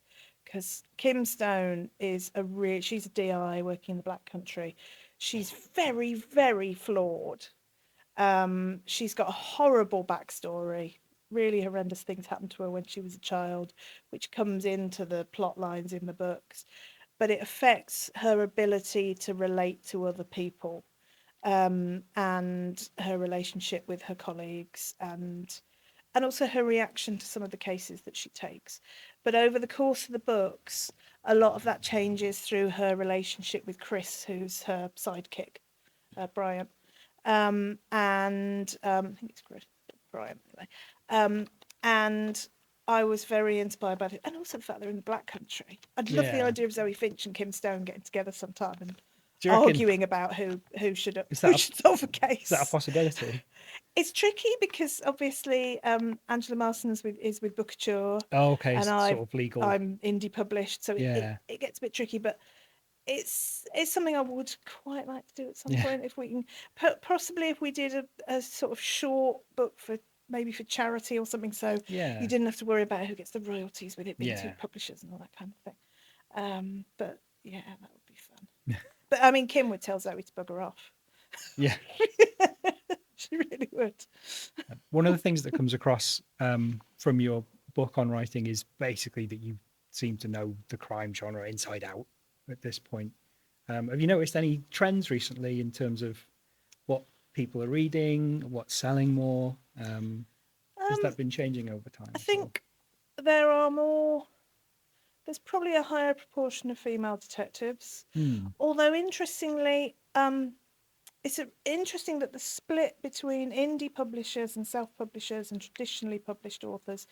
because Kim Stone is she's a DI working in the Black Country. She's very, very flawed. She's got a horrible backstory. Really horrendous things happened to her when she was a child, which comes into the plot lines in the books. But it affects her ability to relate to other people, and her relationship with her colleagues, and also her reaction to some of the cases that she takes. But over the course of the books, a lot of that changes through her relationship with Chris, who's her sidekick, Brian. I think it's Chris, Brian anyway. And I was very inspired by it, and also the fact they're in the Black Country. I'd love the idea of Zoe Finch and Kim Stone getting together sometime and Do you reckon, arguing about who should is who that should solve a case. is that a possibility? It's tricky because obviously Angela Marston is with Bookouture, Oh, okay, and sort of legal. I'm indie published, so Yeah. it gets a bit tricky. But it's something I would quite like to do at some Yeah. point if we can. Possibly if we did a sort of short book for maybe for charity or something, so Yeah. you didn't have to worry about who gets the royalties with it being two Yeah. publishers and all that kind of thing. But yeah, that would be fun. But I mean, Kim would tell Zoe to bugger off. Yeah. She really would. One of the things that comes across from your book on writing is basically that you seem to know the crime genre inside out at this point. Have you noticed any trends recently in terms of what people are reading, what's selling more? Has that been changing over time? I think there are more. There's probably a higher proportion of female detectives. Although interestingly, it's interesting that the split between indie publishers and self-publishers and traditionally published authors,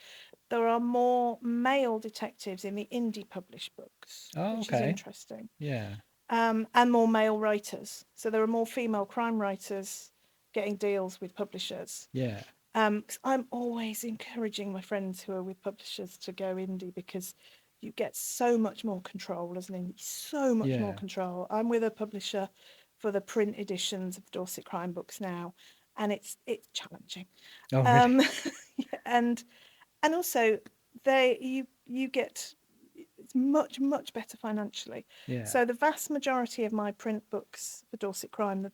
there are more male detectives in the indie published books, which is interesting. Yeah. And more male writers. So there are more female crime writers getting deals with publishers. Yeah. 'Cause I'm always encouraging my friends who are with publishers to go indie because you get so much more control as an indie, so much more control. I'm with a publisher for the print editions of the Dorset crime books now, and it's challenging. Oh, really? And also you get, it's much better financially. Yeah. So the vast majority of my print books for Dorset crime,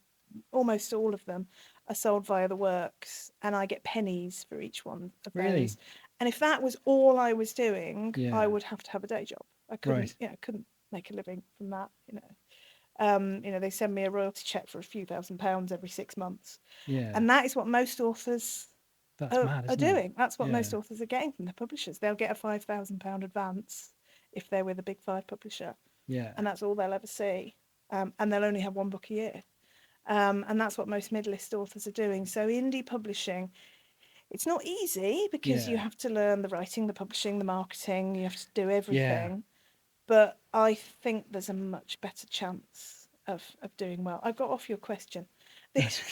almost all of them, are sold via the works, and I get pennies for each one of Really? those. And if that was all I was doing, Yeah. I would have to have a day job. I couldn't, Right. I couldn't make a living from that. They send me a royalty check for a few £1,000s every 6 months, Yeah. and that is what most authors That's mad, are isn't it? doing. That's what most Yeah. authors are getting from their publishers. They'll get a £5,000 advance if they're with a big five publisher, Yeah. and that's all they'll ever see. And they'll only have one book a year. And that's what most mid-list authors are doing. So indie publishing, it's not easy because you Yeah. have to learn the writing, the publishing, the marketing. You have to do everything. Yeah. But I think there's a much better chance of doing well. I got off your question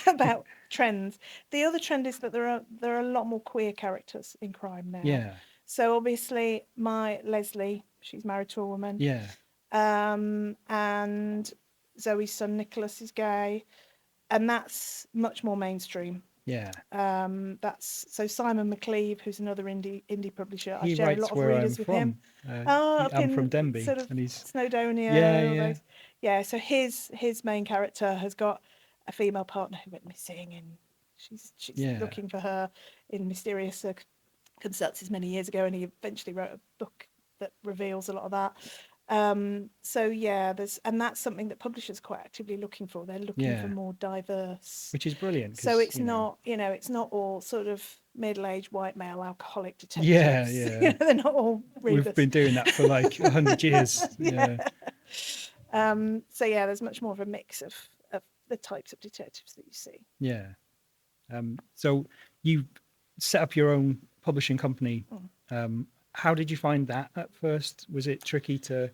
about trends. The other trend is that there are a lot more queer characters in crime now. Yeah. So obviously my Leslie, she's married to a woman. Yeah. And Zoe's son Nicholas is gay, and that's much more mainstream. Yeah. That's so Simon McLean, who's another indie publisher. He I share a writes lot of where readers I'm with from. him. Up I'm in from Denby, sort of and he's Snowdonia. Yeah. Yeah. So his main character has got a female partner who went missing, and she's looking for her in mysterious circumstances many years ago, and he eventually wrote a book that reveals a lot of that. So yeah, that's something that publishers are quite actively looking for. They're looking for more diverse, which is brilliant. so it's not it's not all sort of middle-aged white male alcoholic detectives. Yeah. They're not all Rebus. We've been doing that for like 100 years. Yeah. So yeah, there's much more of a mix of the types of detectives that you see. Yeah. So you set up your own publishing company. How did you find that at first? Was it tricky to?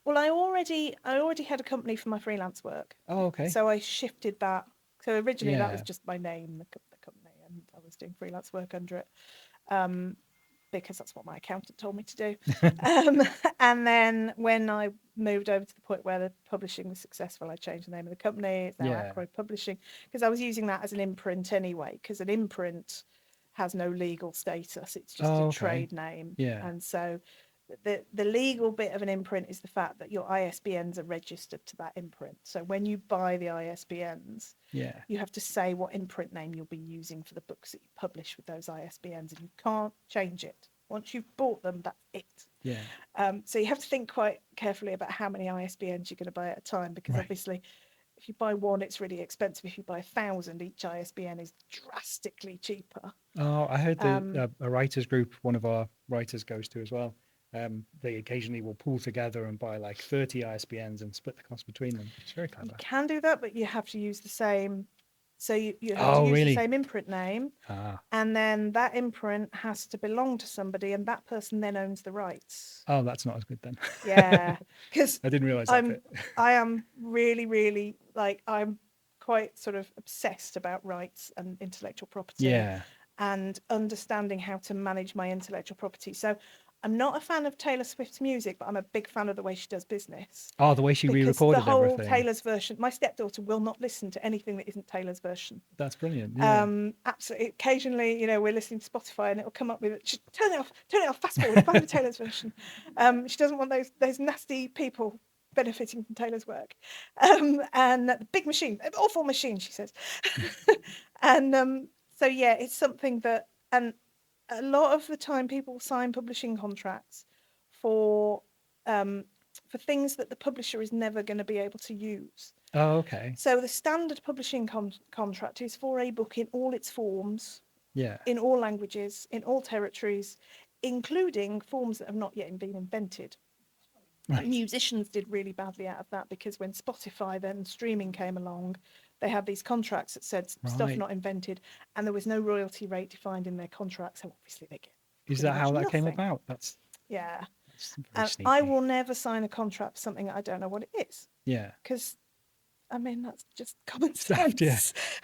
Well, I already had a company for my freelance work. Oh, okay. So I shifted that. So originally that was just my name, the company, and I was doing freelance work under it, because that's what my accountant told me to do. And then when I moved over to the point where the publishing was successful, I changed the name of the company. It's now Ackroyd Publishing, because I was using that as an imprint anyway, because an imprint has no legal status. It's just a trade name. Yeah. And so the legal bit of an imprint is the fact that your ISBNs are registered to that imprint. So when you buy the ISBNs, you have to say what imprint name you'll be using for the books that you publish with those ISBNs, and you can't change it. Once you've bought them, that's it. Yeah. So you have to think quite carefully about how many ISBNs you're going to buy at a time, because obviously if you buy one, it's really expensive. If you buy 1,000, each ISBN is drastically cheaper. Oh, I heard a writers group one of our writers goes to as well. They occasionally will pool together and buy like 30 ISBNs and split the cost between them. It's very clever. You can do that, but you have to use the same So you have to Oh, use really? the same imprint name, and then that imprint has to belong to somebody, and that person then owns the rights. Oh, that's not as good then. Yeah, because I didn't realise that bit. I am really, really like I'm quite sort of obsessed about rights and intellectual property. Yeah. And understanding how to manage my intellectual property. So I'm not a fan of Taylor Swift's music, but I'm a big fan of the way she does business. Oh, the way she Because re-recorded the whole everything. Taylor's version, my stepdaughter will not listen to anything that isn't Taylor's version. That's brilliant. Yeah. Absolutely. Occasionally, we're listening to Spotify and it'll come up with, turn it off, fast forward, find the Taylor's version. She doesn't want those nasty people benefiting from Taylor's work. And the big machine, awful machine, she says. And so yeah, it's something that, and a lot of the time people sign publishing contracts for things that the publisher is never going to be able to use. Oh, okay. So the standard publishing contract is for a book in all its forms, Yeah. in all languages, in all territories, including forms that have not yet been invented. Right. Musicians did really badly out of that because when Spotify then streaming came along, they had these contracts that said stuff Right. not invented, and there was no royalty rate defined in their contract. So obviously they get. Is pretty that much how that came nothing. about? That's Yeah. very And sneaky. I will never sign a contract for something I don't know what it is. Yeah. Because, I mean, that's just common Stuff, sense.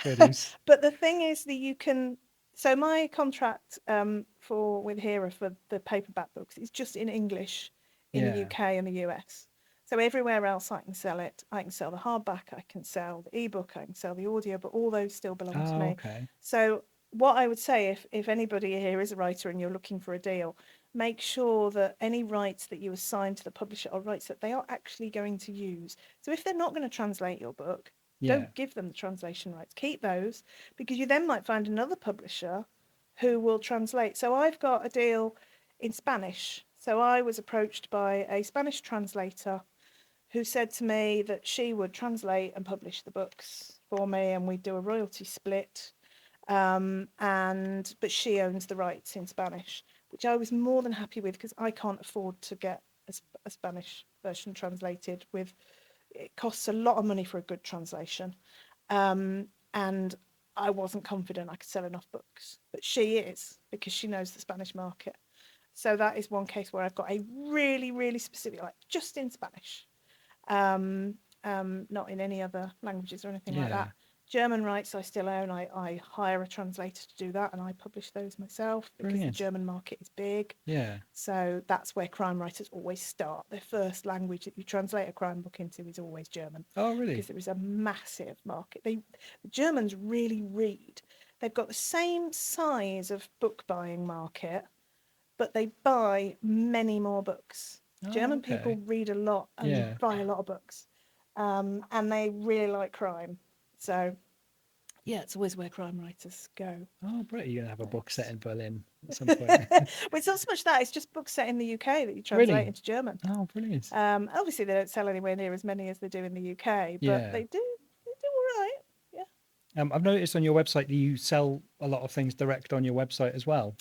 yeah. It is. But the thing is that you can. So my contract with Hera for the paperback books is just in English in the Yeah. UK and the US. So everywhere else I can sell it. I can sell the hardback, I can sell the ebook, I can sell the audio, but all those still belong to me. Okay. So what I would say, if anybody here is a writer and you're looking for a deal, make sure that any rights that you assign to the publisher are rights that they are actually going to use. So if they're not going to translate your book, don't give them the translation rights. Keep those, because you then might find another publisher who will translate. So I've got a deal in Spanish. So I was approached by a Spanish translator who said to me that she would translate and publish the books for me, and we'd do a royalty split. But she owns the rights in Spanish, which I was more than happy with because I can't afford to get a Spanish version translated. It costs a lot of money for a good translation, and I wasn't confident I could sell enough books, but she is, because she knows the Spanish market. So that is one case where I've got a really, really specific, like just in Spanish, not in any other languages or anything like that. German rights I still own. I hire a translator to do that, and I publish those myself because the German market is big. Yeah. So that's where crime writers always start. Their first language that you translate a crime book into is always German. Oh, really? Because there is a massive market. The Germans really read. They've got the same size of book buying market, but they buy many more books. German people read a lot and buy a lot of books, and they really like crime. So, yeah, it's always where crime writers go. Oh, brilliant. You're going to have a book set in Berlin at some point. Well, it's not so much that, it's just books set in the UK that you translate into German. Oh, brilliant. Obviously, they don't sell anywhere near as many as they do in the UK, but they do all right. Yeah. I've noticed on your website that you sell a lot of things direct on your website as well.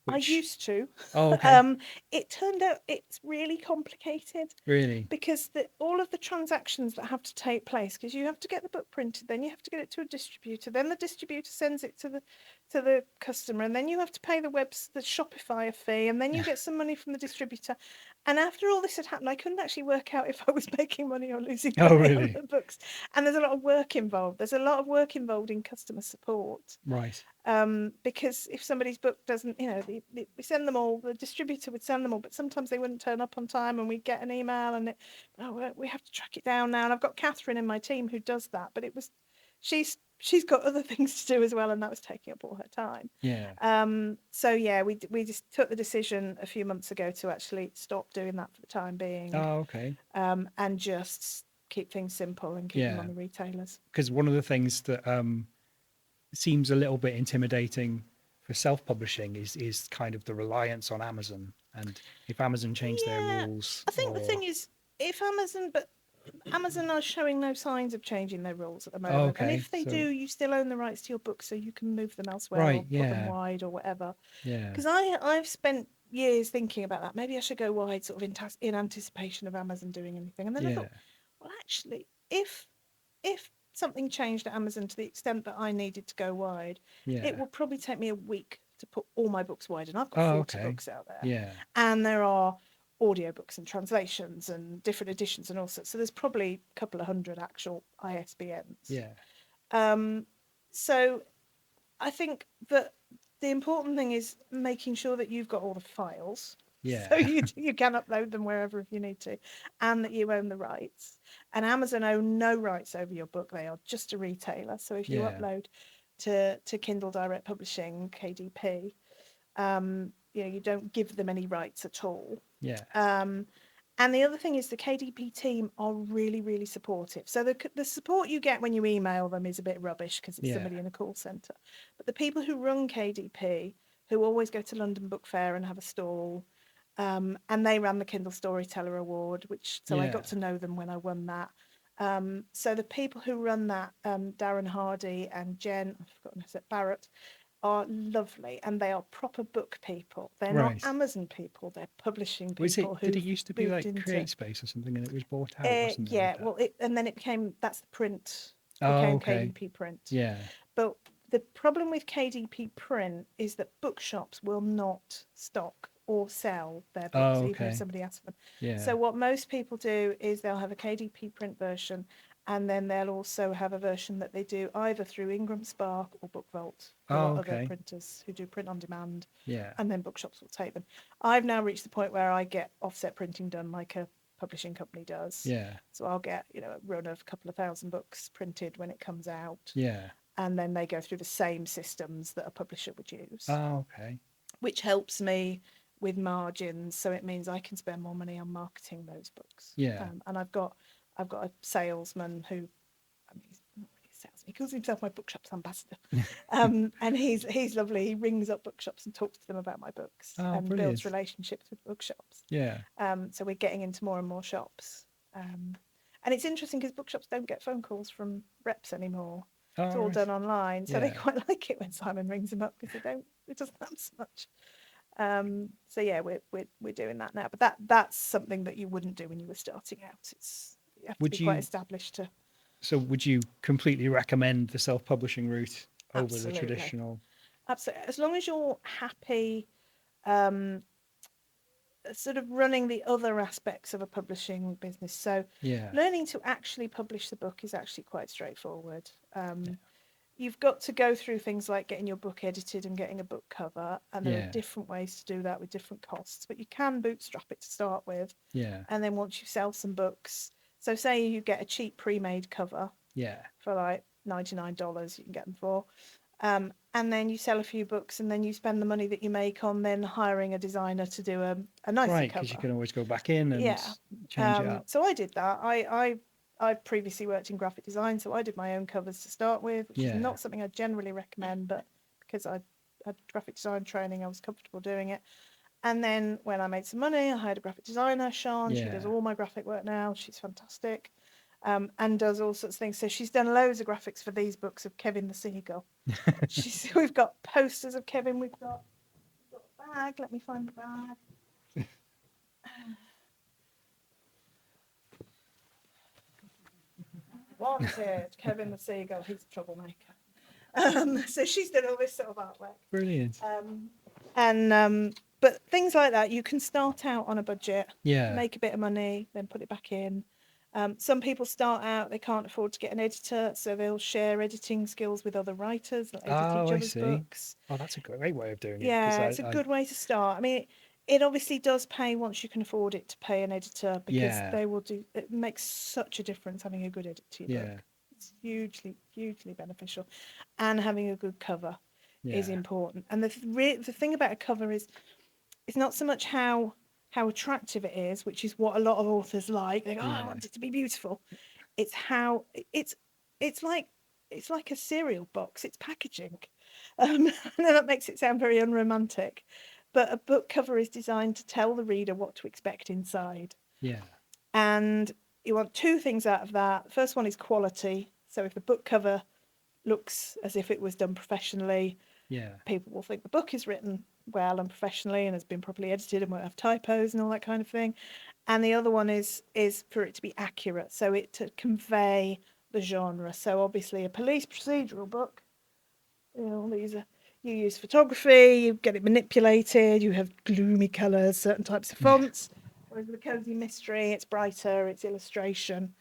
I used to. Oh, okay. It turned out it's really complicated. Really? Because all of the transactions that have to take place, because you have to get the book printed, then you have to get it to a distributor, then the distributor sends it to the customer, and then you have to pay the Shopify a fee, and then you get some money from the distributor. And after all this had happened, I couldn't actually work out if I was making money or losing money on the books. And there's a lot of work involved. There's a lot of work involved in customer support. Right. Because if somebody's book doesn't, we send them all, the distributor would send them all, but sometimes they wouldn't turn up on time, and we'd get an email and we have to track it down now. And I've got Catherine in my team who does that, but she's got other things to do as well, and that was taking up all her time. Yeah. So yeah, we just took the decision a few months ago to actually stop doing that for the time being. Oh, okay. And just keep things simple and keep them on the retailers. Because one of the things that seems a little bit intimidating for self-publishing is kind of the reliance on Amazon, and if Amazon change their rules. I think the thing is, if Amazon are showing no signs of changing their rules at the moment. And if they do, you still own the rights to your books, so you can move them elsewhere or put them wide or whatever. Yeah. Because I've spent years thinking about that. Maybe I should go wide, sort of in anticipation of Amazon doing anything. And then I thought, well, actually, if something changed at Amazon to the extent that I needed to go wide, Yeah. it will probably take me a week to put all my books wide, and I've got Oh, 40 okay. books out there. Yeah. And there are audiobooks and translations and different editions and all sorts. So there's probably a couple of hundred actual ISBNs. Yeah. So I think that the important thing is making sure that you've got all the files. Yeah. So you can upload them wherever if you need to, and that you own the rights. And Amazon own no rights over your book. They are just a retailer. So if you Yeah. upload to Kindle Direct Publishing, KDP, you don't give them any rights at all. Yeah. And the other thing is the KDP team are really, really supportive. So the support you get when you email them is a bit rubbish because it's somebody in a call centre. But the people who run KDP, who always go to London Book Fair and have a stall, and they ran the Kindle Storyteller Award, so I got to know them when I won that. So the people who run that, Darren Hardy and Jen, I've forgotten who said, Barrett, are lovely, and they are proper book people. They're not Amazon people, they're publishing people. Did it used to be like CreateSpace or something, and it was bought out, wasn't it? Yeah, well, and then it became, that's the print, became KDP Print. Yeah. But the problem with KDP Print is that bookshops will not stock or sell their books, even if somebody asks for them. Yeah. So what most people do is they'll have a KDP Print version, and then they'll also have a version that they do either through Ingram Spark or Book Vault, or other printers who do print on demand. Yeah. And then bookshops will take them. I've now reached the point where I get offset printing done like a publishing company does. Yeah. So I'll get, a run of a couple of thousand books printed when it comes out. Yeah. And then they go through the same systems that a publisher would use. Oh, okay. Which helps me with margins, so it means I can spend more money on marketing those books. Yeah. And I've got a salesman who, he's not really a salesman, he calls himself my bookshop's ambassador. And he's lovely. He rings up bookshops and talks to them about my books and builds relationships with bookshops. Yeah. So we're getting into more and more shops. And it's interesting because bookshops don't get phone calls from reps anymore. It's all done online, so they quite like it when Simon rings them up because it doesn't happen so much. So yeah, we're doing that now, but that's something that you wouldn't do when you were starting out. You have to be quite established to. So would you completely recommend the self-publishing route over Absolutely. the traditional? Absolutely, as long as you're happy, sort of running the other aspects of a publishing business. So learning to actually publish the book is actually quite straightforward. You've got to go through things like getting your book edited and getting a book cover, and there are different ways to do that with different costs, but you can bootstrap it to start with. And then once you sell some books, so say you get a cheap pre-made cover for like $99, you can get them for, and then you sell a few books, and then you spend the money that you make on then hiring a designer to do a nicer cover. Right, because you can always go back in and change it up. So I did that. I've previously worked in graphic design, so I did my own covers to start with, which is not something I generally recommend, but because I had graphic design training, I was comfortable doing it. And then when I made some money, I hired a graphic designer, Sean. She does all my graphic work now. She's fantastic, and does all sorts of things. So she's done loads of graphics for these books of Kevin the Seagull. We've got posters of Kevin. We've got a bag. Let me find the bag. Wanted, Kevin the Seagull. He's a troublemaker. So she's done all this sort of artwork. Brilliant. But things like that, you can start out on a budget, Yeah. make a bit of money, then put it back in. Some people start out, they can't afford to get an editor, so they'll share editing skills with other writers, they'll edit each other's books. Oh, that's a great way of doing it. Yeah, it's a good way to start. I mean, it obviously does pay once you can afford it to pay an editor, because they will do. It makes such a difference having a good edit to your book. It's hugely, hugely beneficial, and having a good cover is important. And the thing about a cover is, it's not so much how attractive it is, which is what a lot of authors like. They go, I want it to be beautiful. It's how it's like a cereal box. It's packaging, and that makes it sound very unromantic. But a book cover is designed to tell the reader what to expect inside. Yeah. And you want two things out of that. The first one is quality. So if the book cover looks as if it was done professionally, people will think the book is written well and professionally and has been properly edited and won't have typos and all that kind of thing. And the other one is for it to be accurate. So it to convey the genre. So obviously a police procedural book, these are, you use photography, you get it manipulated, you have gloomy colours, certain types of fonts. Whereas with a cozy mystery, it's brighter, it's illustration,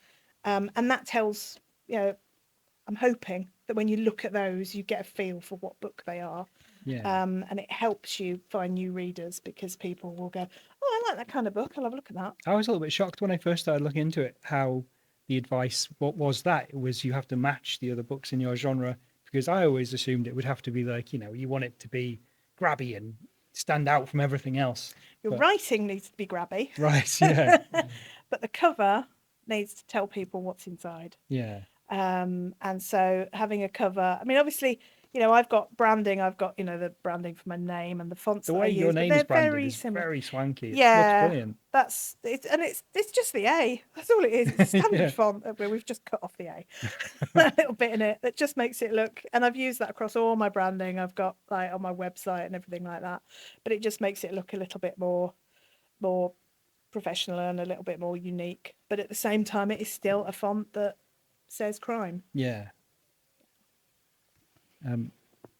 and that tells, I'm hoping that when you look at those, you get a feel for what book they are. Yeah. And it helps you find new readers because people will go, oh, I like that kind of book. I'll have a look at that. I was a little bit shocked when I first started looking into it, how the advice, what was that? It was you have to match the other books in your genre, because I always assumed it would have to be like, you want it to be grabby and stand out from everything else. Your But- writing needs to be grabby. Right, yeah. But the cover needs to tell people what's inside. Yeah. And so having a cover, I mean, obviously, I've got branding. I've got, the branding for my name and the fonts The that I way use. your but name they're is branded very is similar. very swanky. It Yeah, looks brilliant. It's just the A. That's all it is. It's standard Yeah. font where we've just cut off the A, a little bit in it that just makes it look. And I've used that across all my branding. I've got like on my website and everything like that. But it just makes it look a little bit more professional and a little bit more unique. But at the same time, it is still a font that says crime. Yeah.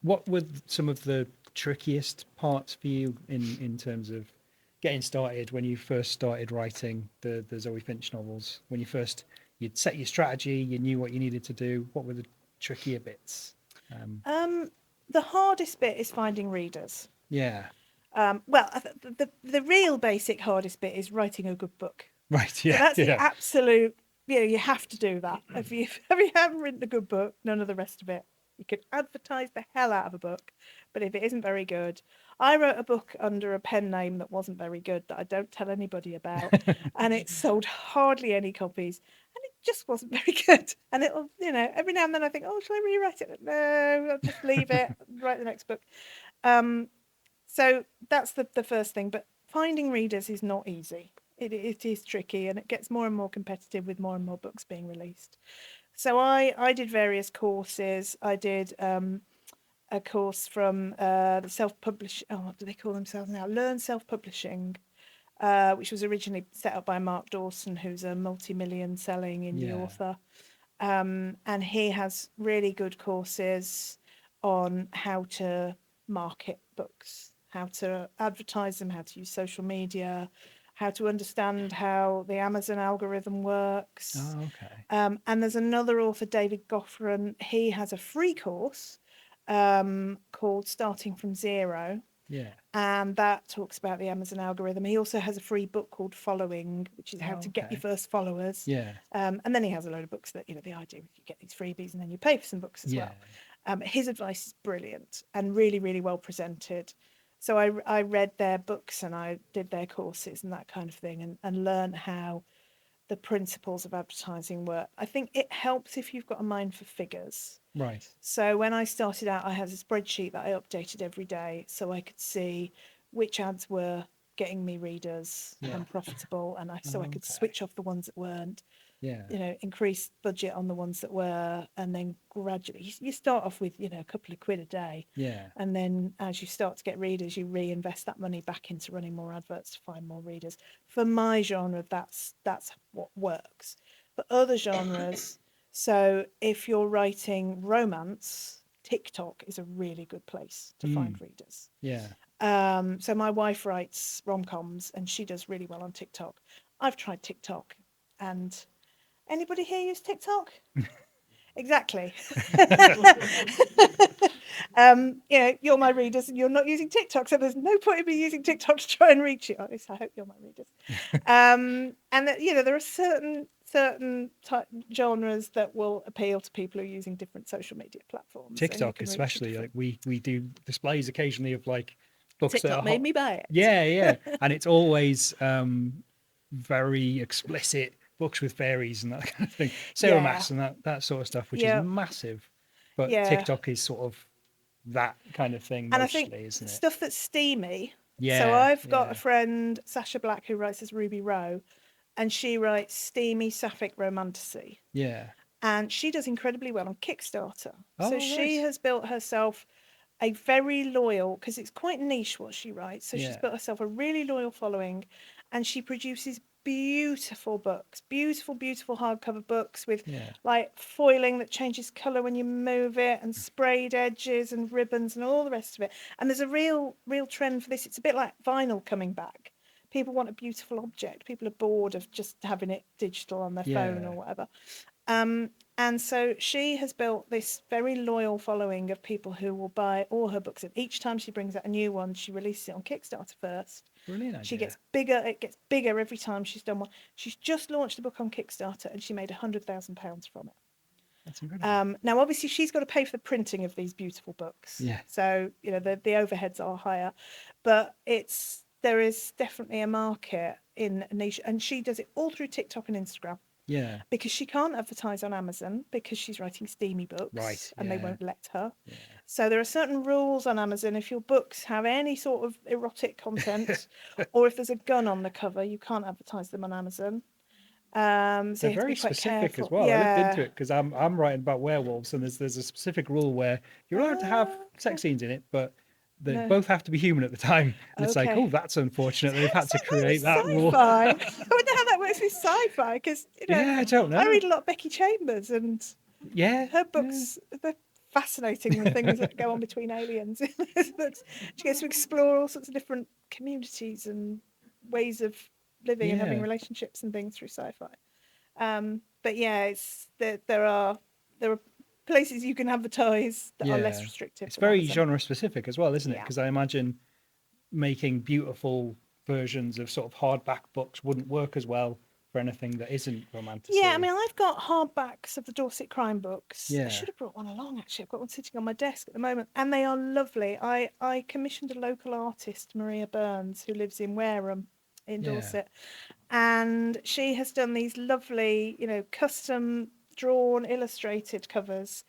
What were some of the trickiest parts for you in terms of getting started when you first started writing the Zoe Finch novels? When you'd set your strategy, you knew what you needed to do. What were the trickier bits? The hardest bit is finding readers. Yeah. The real basic hardest bit is writing a good book. Right. So Yeah. that's the Yeah. absolute. You have to do that. If you haven't written a good book, none of the rest of it. You could advertise the hell out of a book, but if it isn't very good, I wrote a book under a pen name that wasn't very good that I don't tell anybody about, and it sold hardly any copies, and it just wasn't very good. And it'll, every now and then I think, oh, shall I rewrite it? No, I'll just leave it. Write the next book. So that's the first thing. But finding readers is not easy. It is tricky, and it gets more and more competitive with more and more books being released. So I did various courses. I did a course from the self-publish. Oh, what do they call themselves now? Learn Self-Publishing, which was originally set up by Mark Dawson, who's a multi-million selling indie author. And he has really good courses on how to market books, how to advertise them, how to use social media, how to understand how the Amazon algorithm works. Oh, okay. And there's another author, David Goffran. He has a free course called Starting from Zero. Yeah. And that talks about the Amazon algorithm. He also has a free book called Following, which is how to get your first followers. Yeah. And then he has a load of books that, the idea is you get these freebies and then you pay for some books as well. His advice is brilliant and really, really well presented. So I read their books and I did their courses and that kind of thing and learn how the principles of advertising work. I think it helps if you've got a mind for figures. Right. So when I started out, I had a spreadsheet that I updated every day so I could see which ads were getting me readers and profitable, and I could switch off the ones that weren't. Yeah. Increase budget on the ones that were, and then gradually you start off with a couple of quid a day. Yeah. And then as you start to get readers, you reinvest that money back into running more adverts to find more readers. For my genre, that's what works. For other genres, so if you're writing romance, TikTok is a really good place to find readers. Yeah. So my wife writes rom-coms and she does really well on TikTok. I've tried TikTok, and anybody here use TikTok? Exactly. You're my readers and you're not using TikTok, so there's no point in me using TikTok to try and reach you. At least I hope you're my readers. And that, there are certain type genres that will appeal to people who are using different social media platforms. TikTok especially, like we do displays occasionally of like books TikTok that are made me buy it. Yeah. And it's always very explicit books with fairies and that kind of thing, Sarah Maas and that sort of stuff, which is massive. But TikTok is sort of that kind of thing and mostly, I think isn't it? stuff that's steamy. Yeah. So I've got a friend, Sasha Black, who writes as Ruby Rowe, and she writes steamy sapphic romantasy. Yeah. And she does incredibly well on Kickstarter. Oh, so she has built herself a very loyal, because it's quite niche what she writes. So she's built herself a really loyal following, and she produces beautiful books, beautiful hardcover books with Yeah. like foiling that changes colour when you move it, and sprayed edges and ribbons and all the rest of it. And there's a real trend for this. It's a bit like vinyl coming back. People want a beautiful object. People are bored of just having it digital on their phone Yeah. or whatever. And so she has built this very loyal following of people who will buy all her books. And each time she brings out a new one, she releases it on Kickstarter first. Brilliant idea. She gets bigger. It gets bigger every time she's done one. She's just launched a book on Kickstarter, and she made £100,000 from it. That's incredible. Now, obviously, she's got to pay for the printing of these beautiful books. Yeah. So you know the overheads are higher, but there is definitely a market in a niche, and she does it all through TikTok and Instagram. Yeah. Because she can't advertise on Amazon because she's writing steamy books, Right, and they yeah. won't let her. Yeah. So there are certain rules on Amazon. If your books have any sort of erotic content, or if there's a gun on the cover, you can't advertise them on Amazon. So They're you have to very be quite specific careful. as well. I looked Yeah. into it because I'm writing about werewolves, and there's a specific rule where you're allowed to have Okay. sex scenes in it, but they No. both have to be human at the time. And it's like, Okay. oh, that's unfortunate. They've had to Sounds like create that rule. sci-fi. I wonder how that works with sci-fi, because Yeah, I don't know. I read a lot of Becky Chambers, and Yeah. her books, they're fascinating, the things that go on between aliens in those books. She gets to explore all sorts of different communities and ways of living and having Yeah. relationships and things through sci-fi. But yeah, there are places you can advertise that are less Yeah. restrictive. It's than very Amazon. genre specific as well, isn't it? Yeah. Because I imagine making beautiful versions of sort of hardback books wouldn't work as well for anything that isn't romantic. Yeah, I mean, I've got hardbacks of the Dorset crime books. Yeah. I should have brought one along, actually. I've got one sitting on my desk at the moment, and they are lovely. I commissioned a local artist, Maria Burns, who lives in Wareham in Yeah. Dorset, and she has done these lovely, custom drawn, illustrated covers,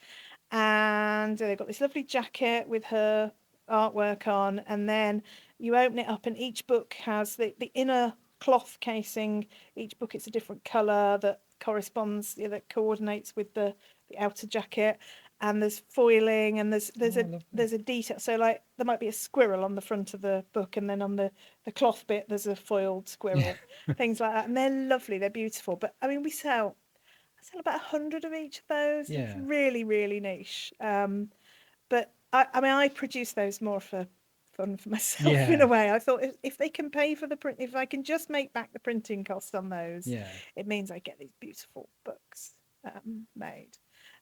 and they've got this lovely jacket with her artwork on, and then you open it up, and each book has the inner cloth casing. Each book it's a different color that corresponds, that coordinates with the outer jacket, and there's foiling, and there's a detail. So like there might be a squirrel on the front of the book, and then on the cloth bit there's a foiled squirrel. Things like that, and they're lovely, they're beautiful. But I mean, I sell about 100 of each of those. Yeah. It's really, really niche. But I produce those more for fun for myself in Yeah. a way. I thought if they can pay for the print, if I can just make back the printing cost on those, Yeah. it means I get these beautiful books made.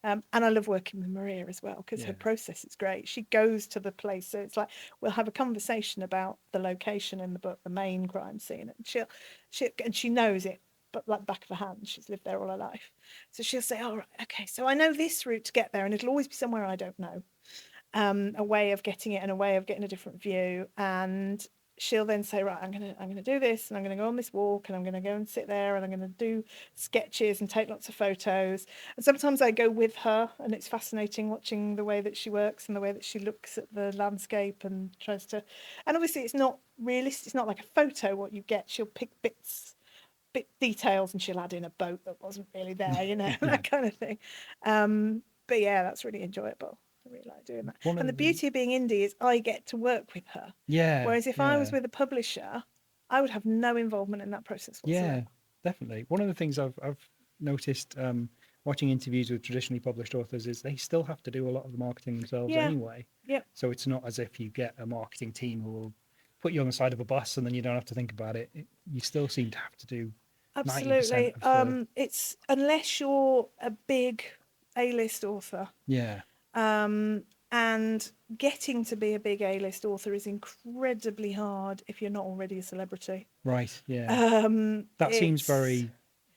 And I love working with Maria as well, because her Yeah. process is great. She goes to the place, so it's like we'll have a conversation about the location in the book, the main crime scene, and she knows it, but like back of her hand. She's lived there all her life, so she'll say, "All right, okay, so I know this route to get there, and it'll always be somewhere I don't know." A way of getting it and a way of getting a different view, and she'll then say, right, I'm gonna do this, and I'm gonna go on this walk, and I'm gonna go and sit there, and I'm gonna do sketches and take lots of photos. And sometimes I go with her, and it's fascinating watching the way that she works and the way that she looks at the landscape and tries to, and obviously it's not realistic, it's not like a photo what you get. She'll pick details, and she'll add in a boat that wasn't really there, that kind of thing. But yeah, that's really enjoyable. I really like doing that. And the beauty of being indie is I get to work with her. Yeah. Whereas if I was with a publisher, I would have no involvement in that process whatsoever. Yeah, definitely. One of the things I've noticed watching interviews with traditionally published authors is they still have to do a lot of the marketing themselves anyway. Yep. So it's not as if you get a marketing team who will put you on the side of a bus and then you don't have to think about it. You still seem to have to do Absolutely. 90% of the... It's unless you're a big A-list author. Yeah. And getting to be a big A-list author is incredibly hard if you're not already a celebrity. Right. Yeah. That seems it's-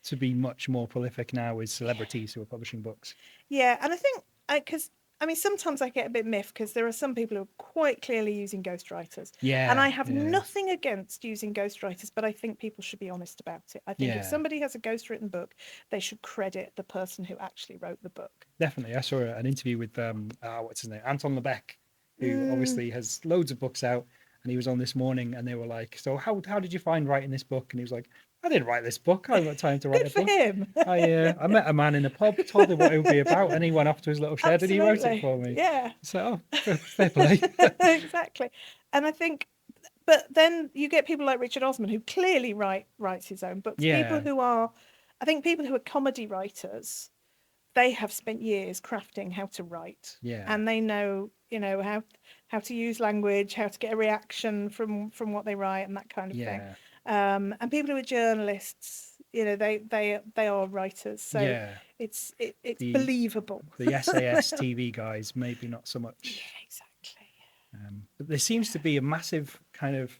to be much more prolific now with celebrities who are publishing books. Yeah, and I think because sometimes I get a bit miffed because there are some people who are quite clearly using ghostwriters. Yeah. And I have yeah. nothing against using ghostwriters, but I think people should be honest about it. I think if Yeah. somebody has a ghostwritten book, they should credit the person who actually wrote the book. Definitely. I saw an interview with what's his name? Anton Lebec, who obviously has loads of books out, and he was on this morning, and they were like, so how did you find writing this book? And he was like, I didn't write this book. I haven't got time to write Good a for book. him. I met a man in a pub, told him what it would be about, and he went off to his little shed and he wrote it for me. Yeah. So, fair play. Exactly. And I think but then you get people like Richard Osman, who clearly writes his own books. People Yeah. who are, I think, people who are comedy writers, they have spent years crafting how to write, Yeah. and they know, how to use language, how to get a reaction from what they write, and that kind of thing. Yeah. And people who are journalists, they are writers, so Yeah. it's The- believable. The SAS TV guys, maybe not so Yeah, much. exactly. But there seems to be a massive kind of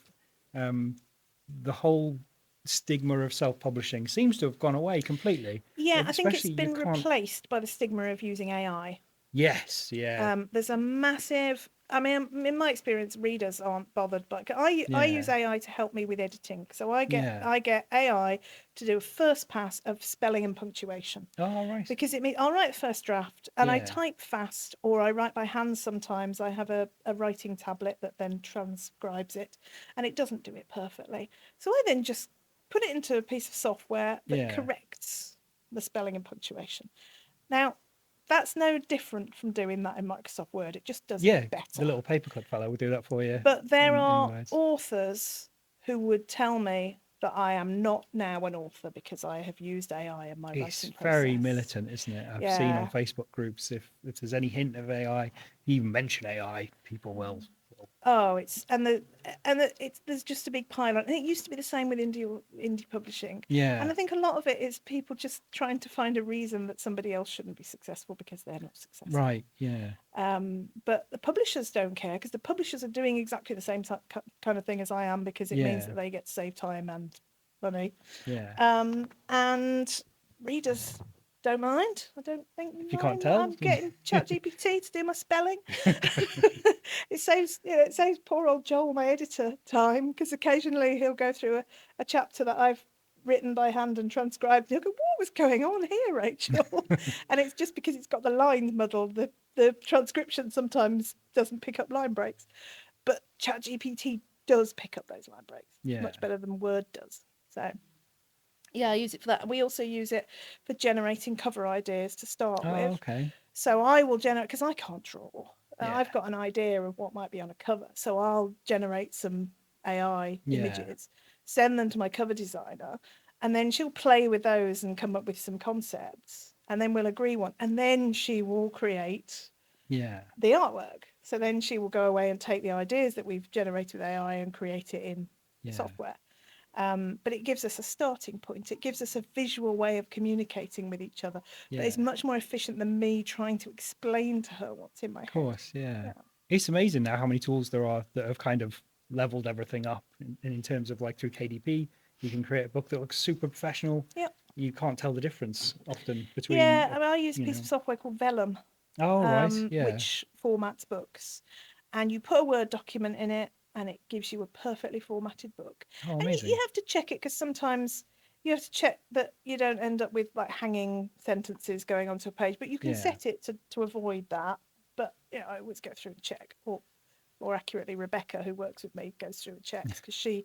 the whole stigma of self-publishing seems to have gone away completely. Yeah, I think it's Especially you been can't- replaced by the stigma of using AI. Yes, yeah, There's a massive. I mean, in my experience, readers aren't bothered, but I use Yeah. AI to help me with editing. So I Yeah. get AI to do a first pass of spelling and punctuation, oh right, because it means I'll write the first draft and I Yeah. type fast, or I write by hand sometimes. I have a writing tablet that then transcribes it, and it doesn't do it perfectly. So I then just put it into a piece of software that Yeah. corrects the spelling and punctuation. Now, that's no different from doing that in Microsoft Word. It just does yeah, it better. the little paperclip fellow will do that for you. But there in are words. authors who would tell me that I am not now an author because I have used AI in my It's writing process. very militant, isn't it? I've seen on Yeah. Facebook groups if there's any hint of AI, even mention AI, people will. Oh, it's there's just a big pile on. And it used to be the same with indie publishing. Yeah, And I think a lot of it is people just trying to find a reason that somebody else shouldn't be successful because they're not successful. right, yeah, But the publishers don't care, because the publishers are doing exactly the same kind of thing as I am, because it means Yeah. that they get to save time and money. yeah. And readers don't mind. I don't think If you mind can't that tell. I'm getting ChatGPT to do my spelling. It saves poor old Joel, my editor, time, because occasionally he'll go through a chapter that I've written by hand and transcribed. He'll go, "What was going on here, Rachel?" And it's just because it's got the lines muddled. The transcription sometimes doesn't pick up line breaks, but ChatGPT does pick up those line breaks Yeah. much better than Word does. So yeah, I use it for that. We also use it for generating cover ideas to start Oh, with. okay. So I will generate, because I can't draw. Yeah. I've got an idea of what might be on a cover. So I'll generate some AI Yeah. images, send them to my cover designer, and then she'll play with those and come up with some concepts. And then we'll agree one. And then she will create Yeah. the artwork. So then she will go away and take the ideas that we've generated with AI and create it in Yeah. software. But it gives us a starting point. It gives us a visual way of communicating with each other. Yeah. But it's much more efficient than me trying to explain to her what's in my Of head. course, yeah. Yeah. It's amazing now how many tools there are that have kind of leveled everything up in terms of like through KDP. You can create a book that looks super professional. Yep. You can't tell the difference often between. Yeah, I mean, I use a you piece know. of software called Vellum, Oh, right. Yeah. which formats books. And you put a Word document in it, and it gives you a perfectly formatted book. Oh, And amazing. you have to check it, because sometimes you have to check that you don't end up with like hanging sentences going onto a page, but you can Yeah. set it to avoid that. But I always go through and check, or more accurately, Rebecca, who works with me, goes through and checks, because she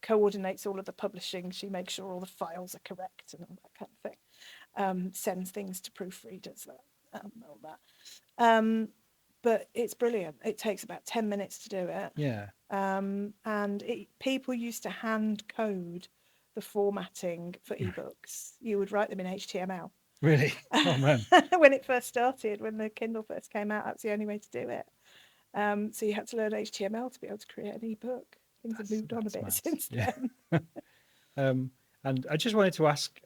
coordinates all of the publishing. She makes sure all the files are correct and all that kind of thing. Sends things to proofreaders, all that. But it's brilliant. It takes about 10 minutes to do it. Yeah. And people used to hand code the formatting for ebooks. You would write them in HTML. Really? Oh man. When it first started, when the Kindle first came out, that's the only way to do it. So you had to learn HTML to be able to create an ebook. Things have moved on a bit mad. since Yeah. then. And I just wanted to ask,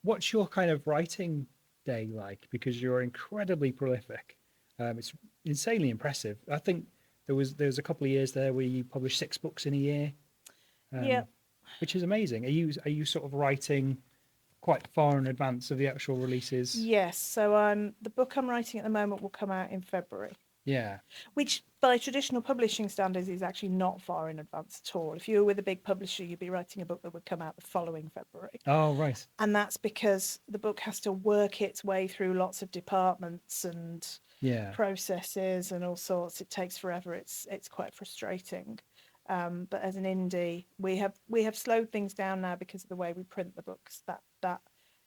what's your kind of writing day like? Because you're incredibly prolific. It's insanely impressive. I think there was a couple of years there where you published 6 books in a year. Yeah. Which is amazing. Are you sort of writing quite far in advance of the actual releases? Yes. So the book I'm writing at the moment will come out in February, Yeah. which by traditional publishing standards is actually not far in advance at all. If you were with a big publisher, you'd be writing a book that would come out the following February. Oh, right. And that's because the book has to work its way through lots of departments and Yeah. processes and all sorts. It takes forever. It's quite frustrating. But as an indie, we have slowed things down now because of the way we print the books. That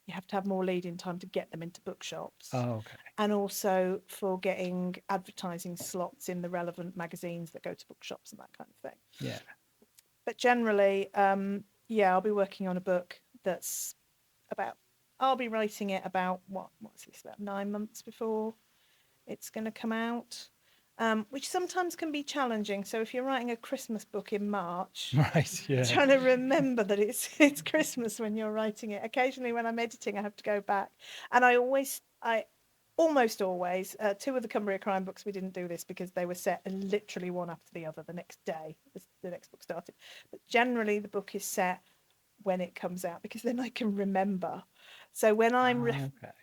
you have to have more lead-in time to get them into bookshops. Oh, okay. And also for getting advertising slots in the relevant magazines that go to bookshops and that kind of thing. Yeah. But generally, yeah, I'll be working on a book that's I'll be writing it about what's this, about 9 months before it's going to come out, which sometimes can be challenging. So if you're writing a Christmas book in March, Right. Yeah. trying to remember that it's Christmas when you're writing it. Occasionally when I'm editing, I have to go back, and I almost always, 2 of the Cumbria crime books, we didn't do this because they were set literally one after the other the next day the next book started, but generally the book is set when it comes out, because then I can remember. So when I'm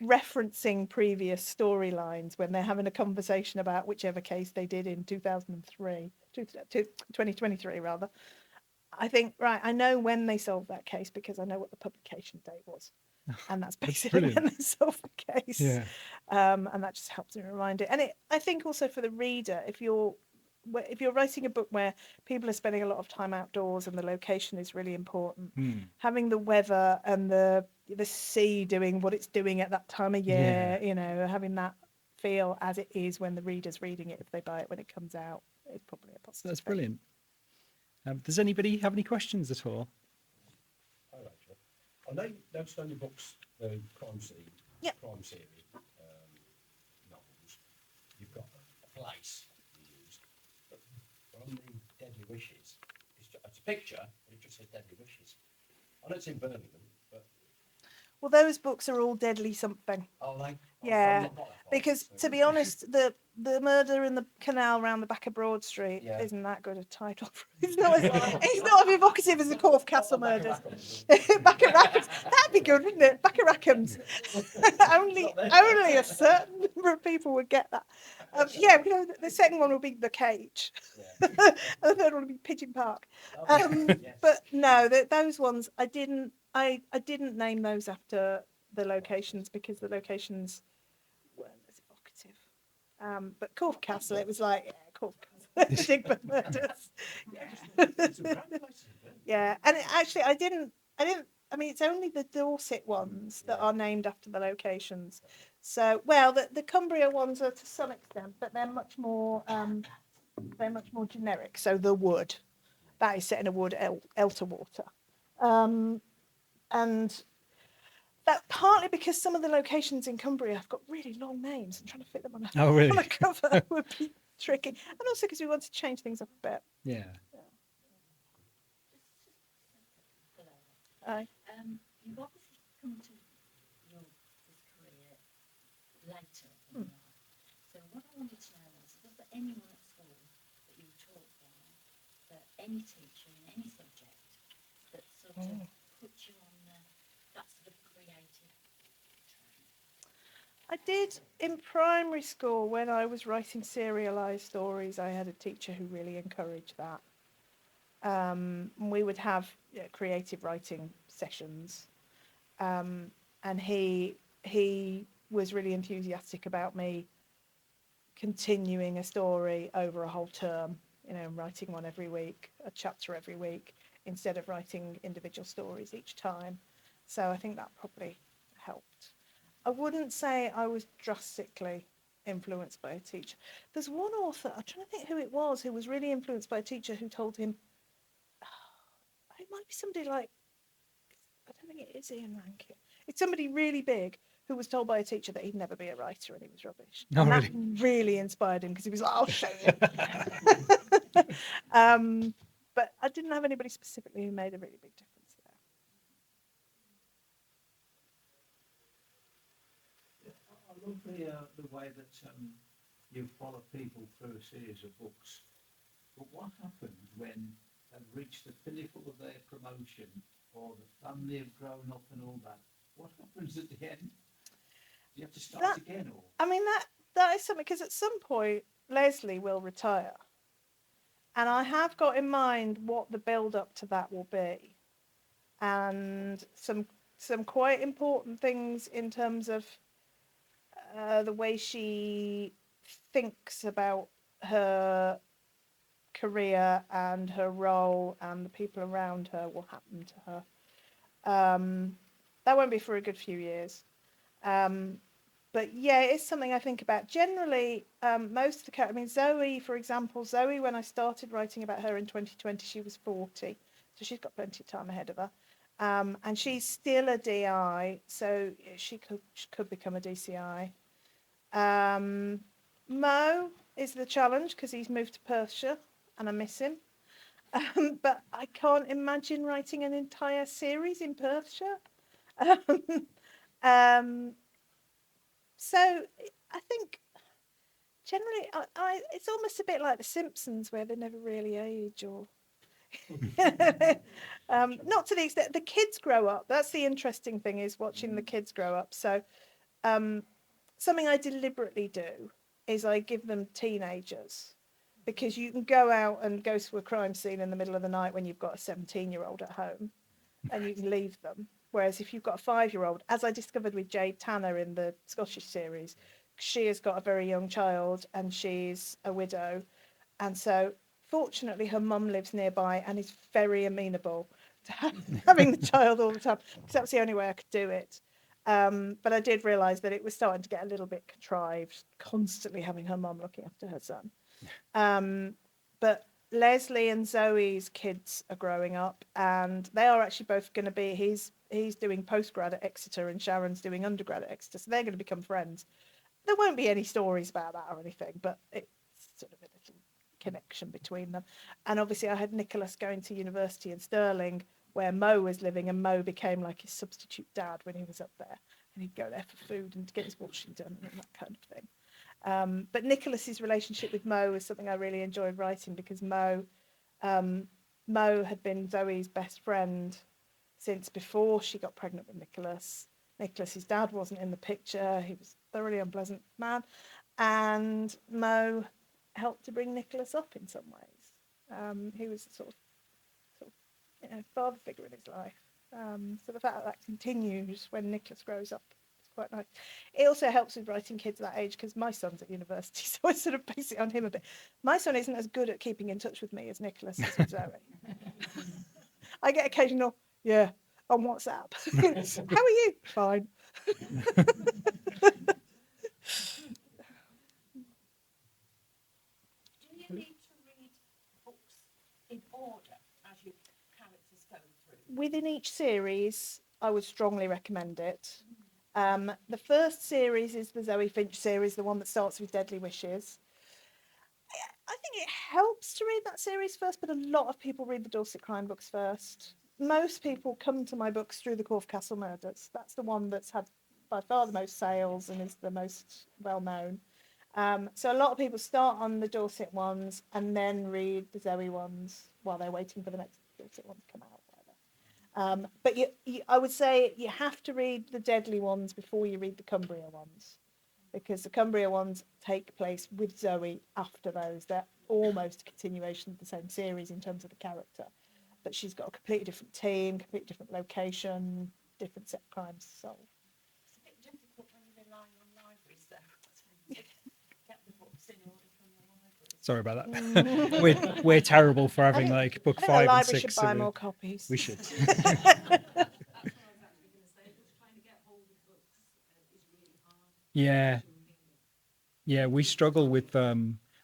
referencing previous storylines, when they're having a conversation about whichever case they did in 2023 rather, I think, right, I know when they solved that case because I know what the publication date was. And that's basically when they solved the case. Yeah. And that just helps me remind it. And I think also for the reader, if you're writing a book where people are spending a lot of time outdoors and the location is really important, having the weather and the sea doing what it's doing at that time of year, you know, having that feel as it is when the reader's reading it, if they buy it when it comes out, is probably a positive That's thing. brilliant. Does anybody have any questions at all? I noticed on your books, the crime series novels, you've got a place you used, but on the Deadly Wishes, it's a picture, but it just says Deadly Wishes. I know it's in Birmingham, but... Well, those books are all deadly something. Oh, like... Yeah, because to be honest, the murder in the canal around the back of Broad Street isn't that good a title. It's not as evocative as the Corfe Castle murders. Back of Rackhams, that'd be good, wouldn't it? Back of Rackhams. only a certain number of people would get that. Yeah, you know, the second one will be The Cage, and the third one will be Pigeon Park. But no, those ones I didn't name those after the locations because the locations weren't as evocative. But Corfe Castle, it was like, Corfe Castle, Digbeth murders. Yeah, and actually, I mean, it's only the Dorset ones that are named after the locations. So, well, the Cumbria ones are to some extent, but they're much more generic. So, the wood, that is set in a wood, Elterwater. And that partly because some of the locations in Cumbria have got really long names, and trying to fit them on a cover would be tricky. And also because we want to change things up a bit. Yeah. You've obviously come to this career later in life. So what I wanted to know was there anyone at school that you were taught by, that any teacher in any subject that sort of put you on that sort of creative track? I did in primary school when I was writing serialised stories. I had a teacher who really encouraged that. We would have creative writing sessions, and he was really enthusiastic about me continuing a story over a whole term, you know, writing one every week, a chapter every week, instead of writing individual stories each time. So I think that probably helped. I wouldn't say I was drastically influenced by a teacher. There's one author, I'm trying to think who it was, who was really influenced by a teacher who told him, it might be somebody like, I don't think it is Ian Rankin. It's somebody really big who was told by a teacher that he'd never be a writer and he was rubbish. Oh, and really? That really inspired him because he was like, I'll show you. But I didn't have anybody specifically who made a really big difference there. I love the way that you follow people through a series of books. But what happens when they've reached the pinnacle of their promotion, or the family have grown up and all that? What happens at the end? Do you have to start again? Or? I mean, that is something, because at some point Leslie will retire. And I have got in mind what the build up to that will be. And some quite important things in terms of the way she thinks about her career and her role and the people around her will happen to her. That won't be for a good few years. But yeah, it's something I think about. Generally, most of the characters, I mean, Zoe, for example, when I started writing about her in 2020, she was 40. so she's got plenty of time ahead of her. And she's still a DI, so she could become a DCI. Mo is the challenge because he's moved to Perthshire and I miss him. But I can't imagine writing an entire series in Perthshire. Um, so I think generally, it's almost a bit like The Simpsons, where they never really age, or not to the extent the kids grow up. That's the interesting thing, is watching the kids grow up. So something I deliberately do is I give them teenagers, because you can go out and go to a crime scene in the middle of the night when you've got a 17-year-old at home, and you can leave them. Whereas if you've got a 5-year-old, as I discovered with Jade Tanner in the Scottish series, she has got a very young child and she's a widow. And so fortunately her mum lives nearby and is very amenable to having the child all the time, because that was the only way I could do it. But I did realise that it was starting to get a little bit contrived, constantly having her mum looking after her son. But Leslie and Zoe's kids are growing up, and they are actually both going to be, he's doing postgrad at Exeter and Sharon's doing undergrad at Exeter, so they're going to become friends. There won't be any stories about that or anything, but it's sort of a little connection between them. And obviously I had Nicholas going to university in Stirling, where Mo was living, and Mo became like his substitute dad when he was up there, and he'd go there for food and to get his washing done and that kind of thing. But Nicholas's relationship with Mo was something I really enjoyed writing, because Mo had been Zoe's best friend since before she got pregnant with Nicholas. Nicholas's dad wasn't in the picture. He was a thoroughly unpleasant man, and Mo helped to bring Nicholas up in some ways. He was a sort of father figure in his life. So the fact that that continues when Nicholas grows up is quite nice. It also helps with writing kids that age, because my son's at university, so I sort of base it on him a bit. My son isn't as good at keeping in touch with me as Nicholas is with Zoe. I get occasional, yeah, on WhatsApp. How are you? Fine. Do you need to read books in order as your characters go through? Within each series, I would strongly recommend it. The first series is the Zoe Finch series, the one that starts with Deadly Wishes. I think it helps to read that series first, but a lot of people read the Dorset crime books first. Most people come to my books through the Corfe Castle Murders. That's the one that's had by far the most sales and is the most well known. So a lot of people start on the Dorset ones and then read the Zoe ones while they're waiting for the next Dorset one to come out. But I would say you have to read the Deadly ones before you read the Cumbria ones, because the Cumbria ones take place with Zoe after those. They're almost a continuation of the same series in terms of the character, but she's got a completely different team, completely different location, different set of crimes to solve. It's a bit difficult when you're relying on libraries, though, to get the books in order from the libraries. Sorry about that. We're terrible for having like book I think 5 the and library 6. should buy more copies. We should. That's what I was actually going to say. Just trying to get hold of books is really hard. Yeah. Yeah, we struggle with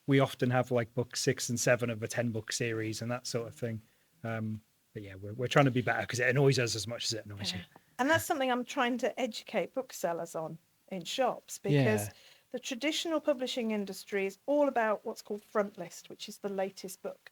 we often have like book 6 and 7 of a 10-book series and that sort of thing. But yeah, we're trying to be better, because it annoys us as much as it annoys you. And that's something I'm trying to educate booksellers on in shops, because Yeah. the traditional publishing industry is all about what's called front list, which is the latest book.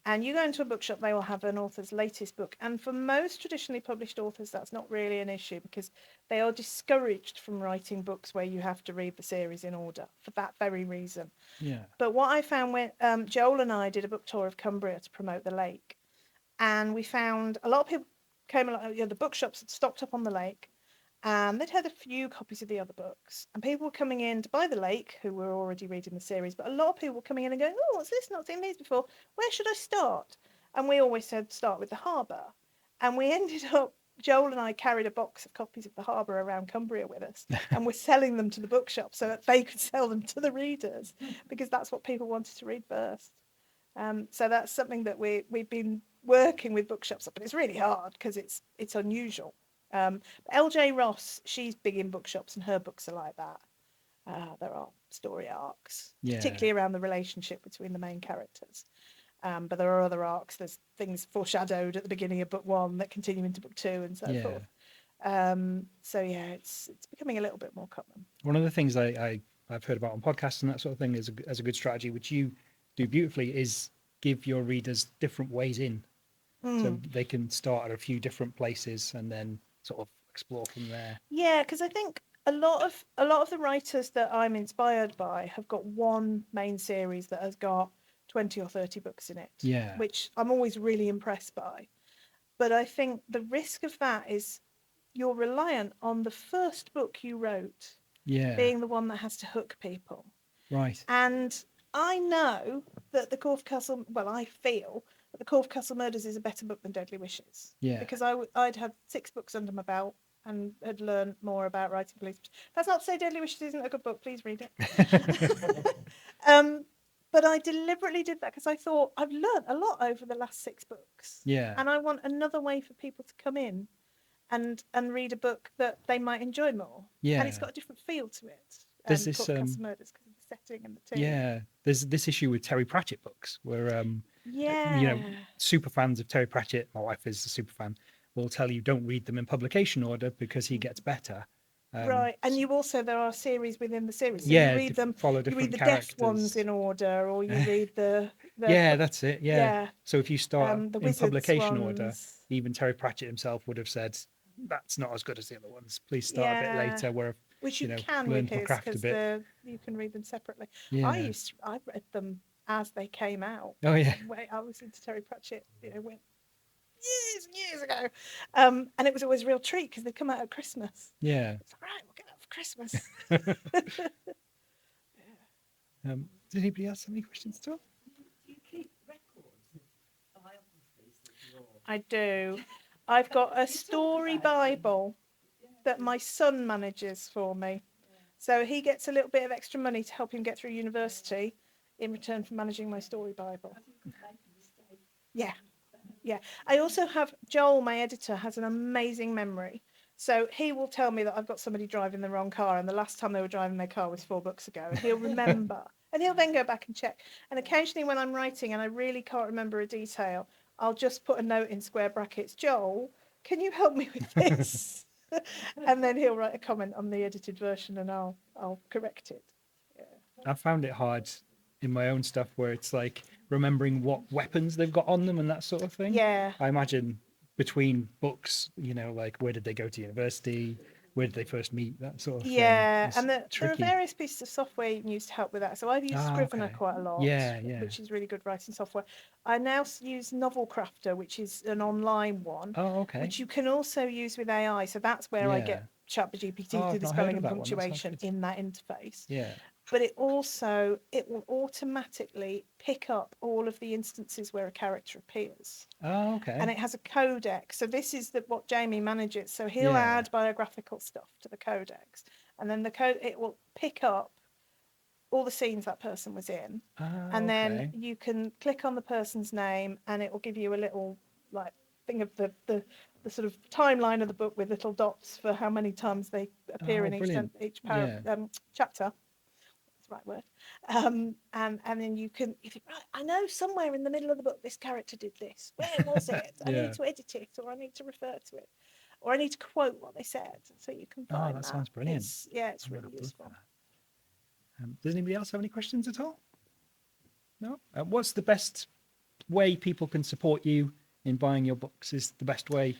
And you go into a bookshop, they will have an author's latest book. And for most traditionally published authors, that's not really an issue, because they are discouraged from writing books where you have to read the series in order for that very reason. Yeah. But what I found when Joel and I did a book tour of Cumbria to promote the lake, and we found a lot of people came along, the bookshops had stocked up on the lake, and they'd had a few copies of the other books, and people were coming in to buy the lake who were already reading the series, but a lot of people were coming in and going, oh, what's this, not seen these before, where should I start? And we always said start with the harbour, and we ended up, Joel and I carried a box of copies of the harbour around Cumbria with us, and we're selling them to the bookshop so that they could sell them to the readers, because that's what people wanted to read first. So that's something that we've been working with bookshops up, but it's really hard because it's unusual. LJ Ross, she's big in bookshops, and her books are like that. There are story arcs, Yeah. particularly around the relationship between the main characters. But there are other arcs. There's things foreshadowed at the beginning of book 1 that continue into book 2 and so Yeah. forth. So yeah, it's becoming a little bit more common. One of the things I've heard about on podcasts and that sort of thing is as a good strategy, which you do beautifully, is give your readers different ways in, so they can start at a few different places and then sort of explore from there. Yeah, because I think a lot of the writers that I'm inspired by have got one main series that has got 20 or 30 books in it. Yeah. Which I'm always really impressed by. But I think the risk of that is you're reliant on the first book you wrote Yeah. being the one that has to hook people. Right. And I know that I feel that the Corfe Castle Murders is a better book than Deadly Wishes. Yeah. Because I'd had 6 books under my belt and had learned more about writing police. That's not to say Deadly Wishes isn't a good book. Please read it. But I deliberately did that because I thought I've learned a lot over the last 6 books. Yeah. And I want another way for people to come in and read a book that they might enjoy more. Yeah. And it's got a different feel to it. There's this, Corfe Castle Murders because of the setting and the tone. Yeah. There's this issue with Terry Pratchett books where Yeah. you know, super fans of Terry Pratchett, my wife is a super fan, will tell you don't read them in publication order because he gets better. Right, and you also, there are series within the series. So Yeah, you read them. follow You different read the characters. death ones in order, or you read the Yeah, that's it. Yeah. yeah. So if you start The in Wizards publication order, ones. even Terry Pratchett himself would have said that's not as good as the other ones. Please start a bit Yeah. later, where Which you you know, can learn with to his craft a because bit. you can read them separately. Yeah. I read them as they came out. Oh yeah. I was into Terry Pratchett, went years and years ago, and it was always a real treat because they'd come out at Christmas. Yeah. It's like, right, we'll get that for Christmas. Does anybody else have any questions at all? Do you keep records of biographies that you're... I do. I've got a story Bible that my son manages for me. So he gets a little bit of extra money to help him get through university in return for managing my story Bible. Yeah. Yeah. I also have Joel, my editor, has an amazing memory. So he will tell me that I've got somebody driving the wrong car, and the last time they were driving their car was 4 books ago, and he'll remember. And he'll then go back and check. And occasionally when I'm writing and I really can't remember a detail, I'll just put a note in square brackets, Joel, can you help me with this? And then he'll write a comment on the edited version and I'll correct it. I found it hard in my own stuff where it's like remembering what weapons they've got on them and that sort of thing. Yeah. I imagine between books, like where did they go to university? Where did they first meet? That sort of thing. Yeah, It's and there are tricky. various pieces of software you can use to help with that. So I've used Scrivener Okay. quite a lot, Yeah. which is really good writing software. I now use Novel Crafter, which is an online one, Oh, okay. which you can also use with AI. So that's where I get ChatGPT Oh, through I've the not heard spelling of and that one. That sounds punctuation good. in that interface. Yeah. But it will automatically pick up all of the instances where a character appears. Oh, okay. And it has a codex. So this is what Jamie manages. So he'll Yeah. add biographical stuff to the codex, and then it will pick up all the scenes that person was in, and then you can click on the person's name, and it will give you a little thing of the sort of timeline of the book with little dots for how many times they appear in each chapter. Right word, and then you think, right, I know somewhere in the middle of the book this character did this. Where was it? I need to edit it, or I need to refer to it, or I need to quote what they said, so you can find that sounds brilliant. It's I'm really gonna look useful. for that. Does anybody else have any questions at all? No. What's the best way people can support you in buying your books? Is the best way?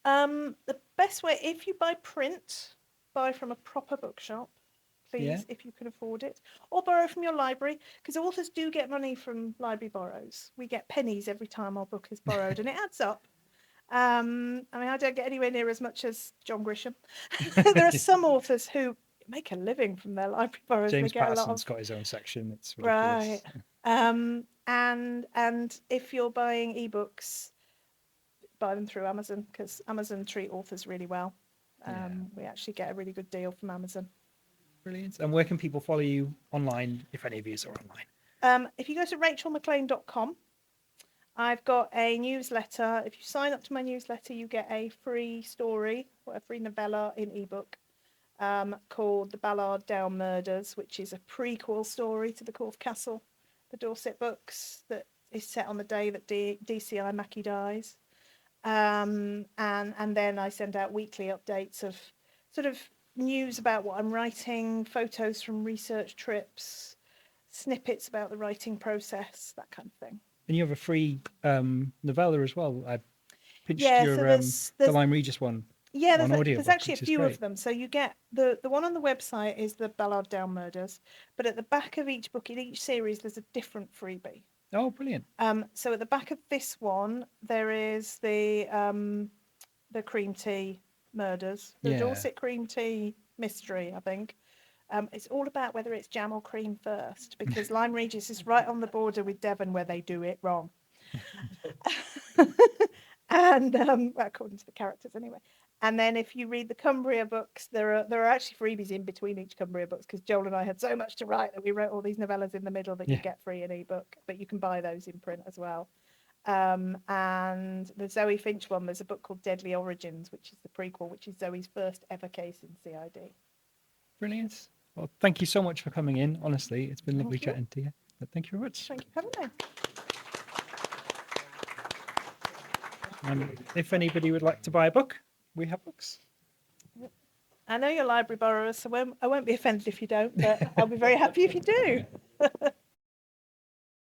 The best way, if you buy print, buy from a proper bookshop. Please, if you can afford it, or borrow from your library, because authors do get money from library borrows. We get pennies every time our book is borrowed, and it adds up. I mean, I don't get anywhere near as much as John Grisham. There are some authors who make a living from their library borrows. James they get Patterson's got his own section. It's right. ridiculous. And if you're buying ebooks, buy them through Amazon, because Amazon treat authors really well. We actually get a really good deal from Amazon. Brilliant. And where can people follow you online, if any of you are online? If you go to rachelmclean.com, I've got a newsletter. If you sign up to my newsletter, you get a free story or a free novella in ebook called The Ballard Down Murders, which is a prequel story to the Corfe Castle, the Dorset books that is set on the day that DCI Mackie dies. And then I send out weekly updates of sort of news about what I'm writing, photos from research trips, snippets about the writing process, that kind of thing. And you have a free novella as well. I pinched Yeah, your so the Lyme Regis one. yeah, on audiobook, there's actually a which is few great. of them. So you get the one on the website is the Ballard Down Murders, but at the back of each book in each series there's a different freebie. Oh, brilliant. So at the back of this one there is the cream tea murders, the Yeah. Dorset cream tea mystery, I think. It's all about whether it's jam or cream first, because Lyme Regis is right on the border with Devon where they do it wrong. And according to the characters anyway. And then if you read the Cumbria books, there are actually freebies in between each Cumbria books, because Joel and I had so much to write that we wrote all these novellas in the middle that you Yeah. get free in ebook, but you can buy those in print as well. And the Zoe Finch one, there's a book called Deadly Origins, which is the prequel, which is Zoe's first ever case in CID. Brilliant. Well, thank you so much for coming in. Honestly, it's been lovely Thank you. chatting to you. But thank you very much. Thank you for having me. And if anybody would like to buy a book, we have books. I know you're library borrowers, so I won't be offended if you don't, but I'll be very happy if you do.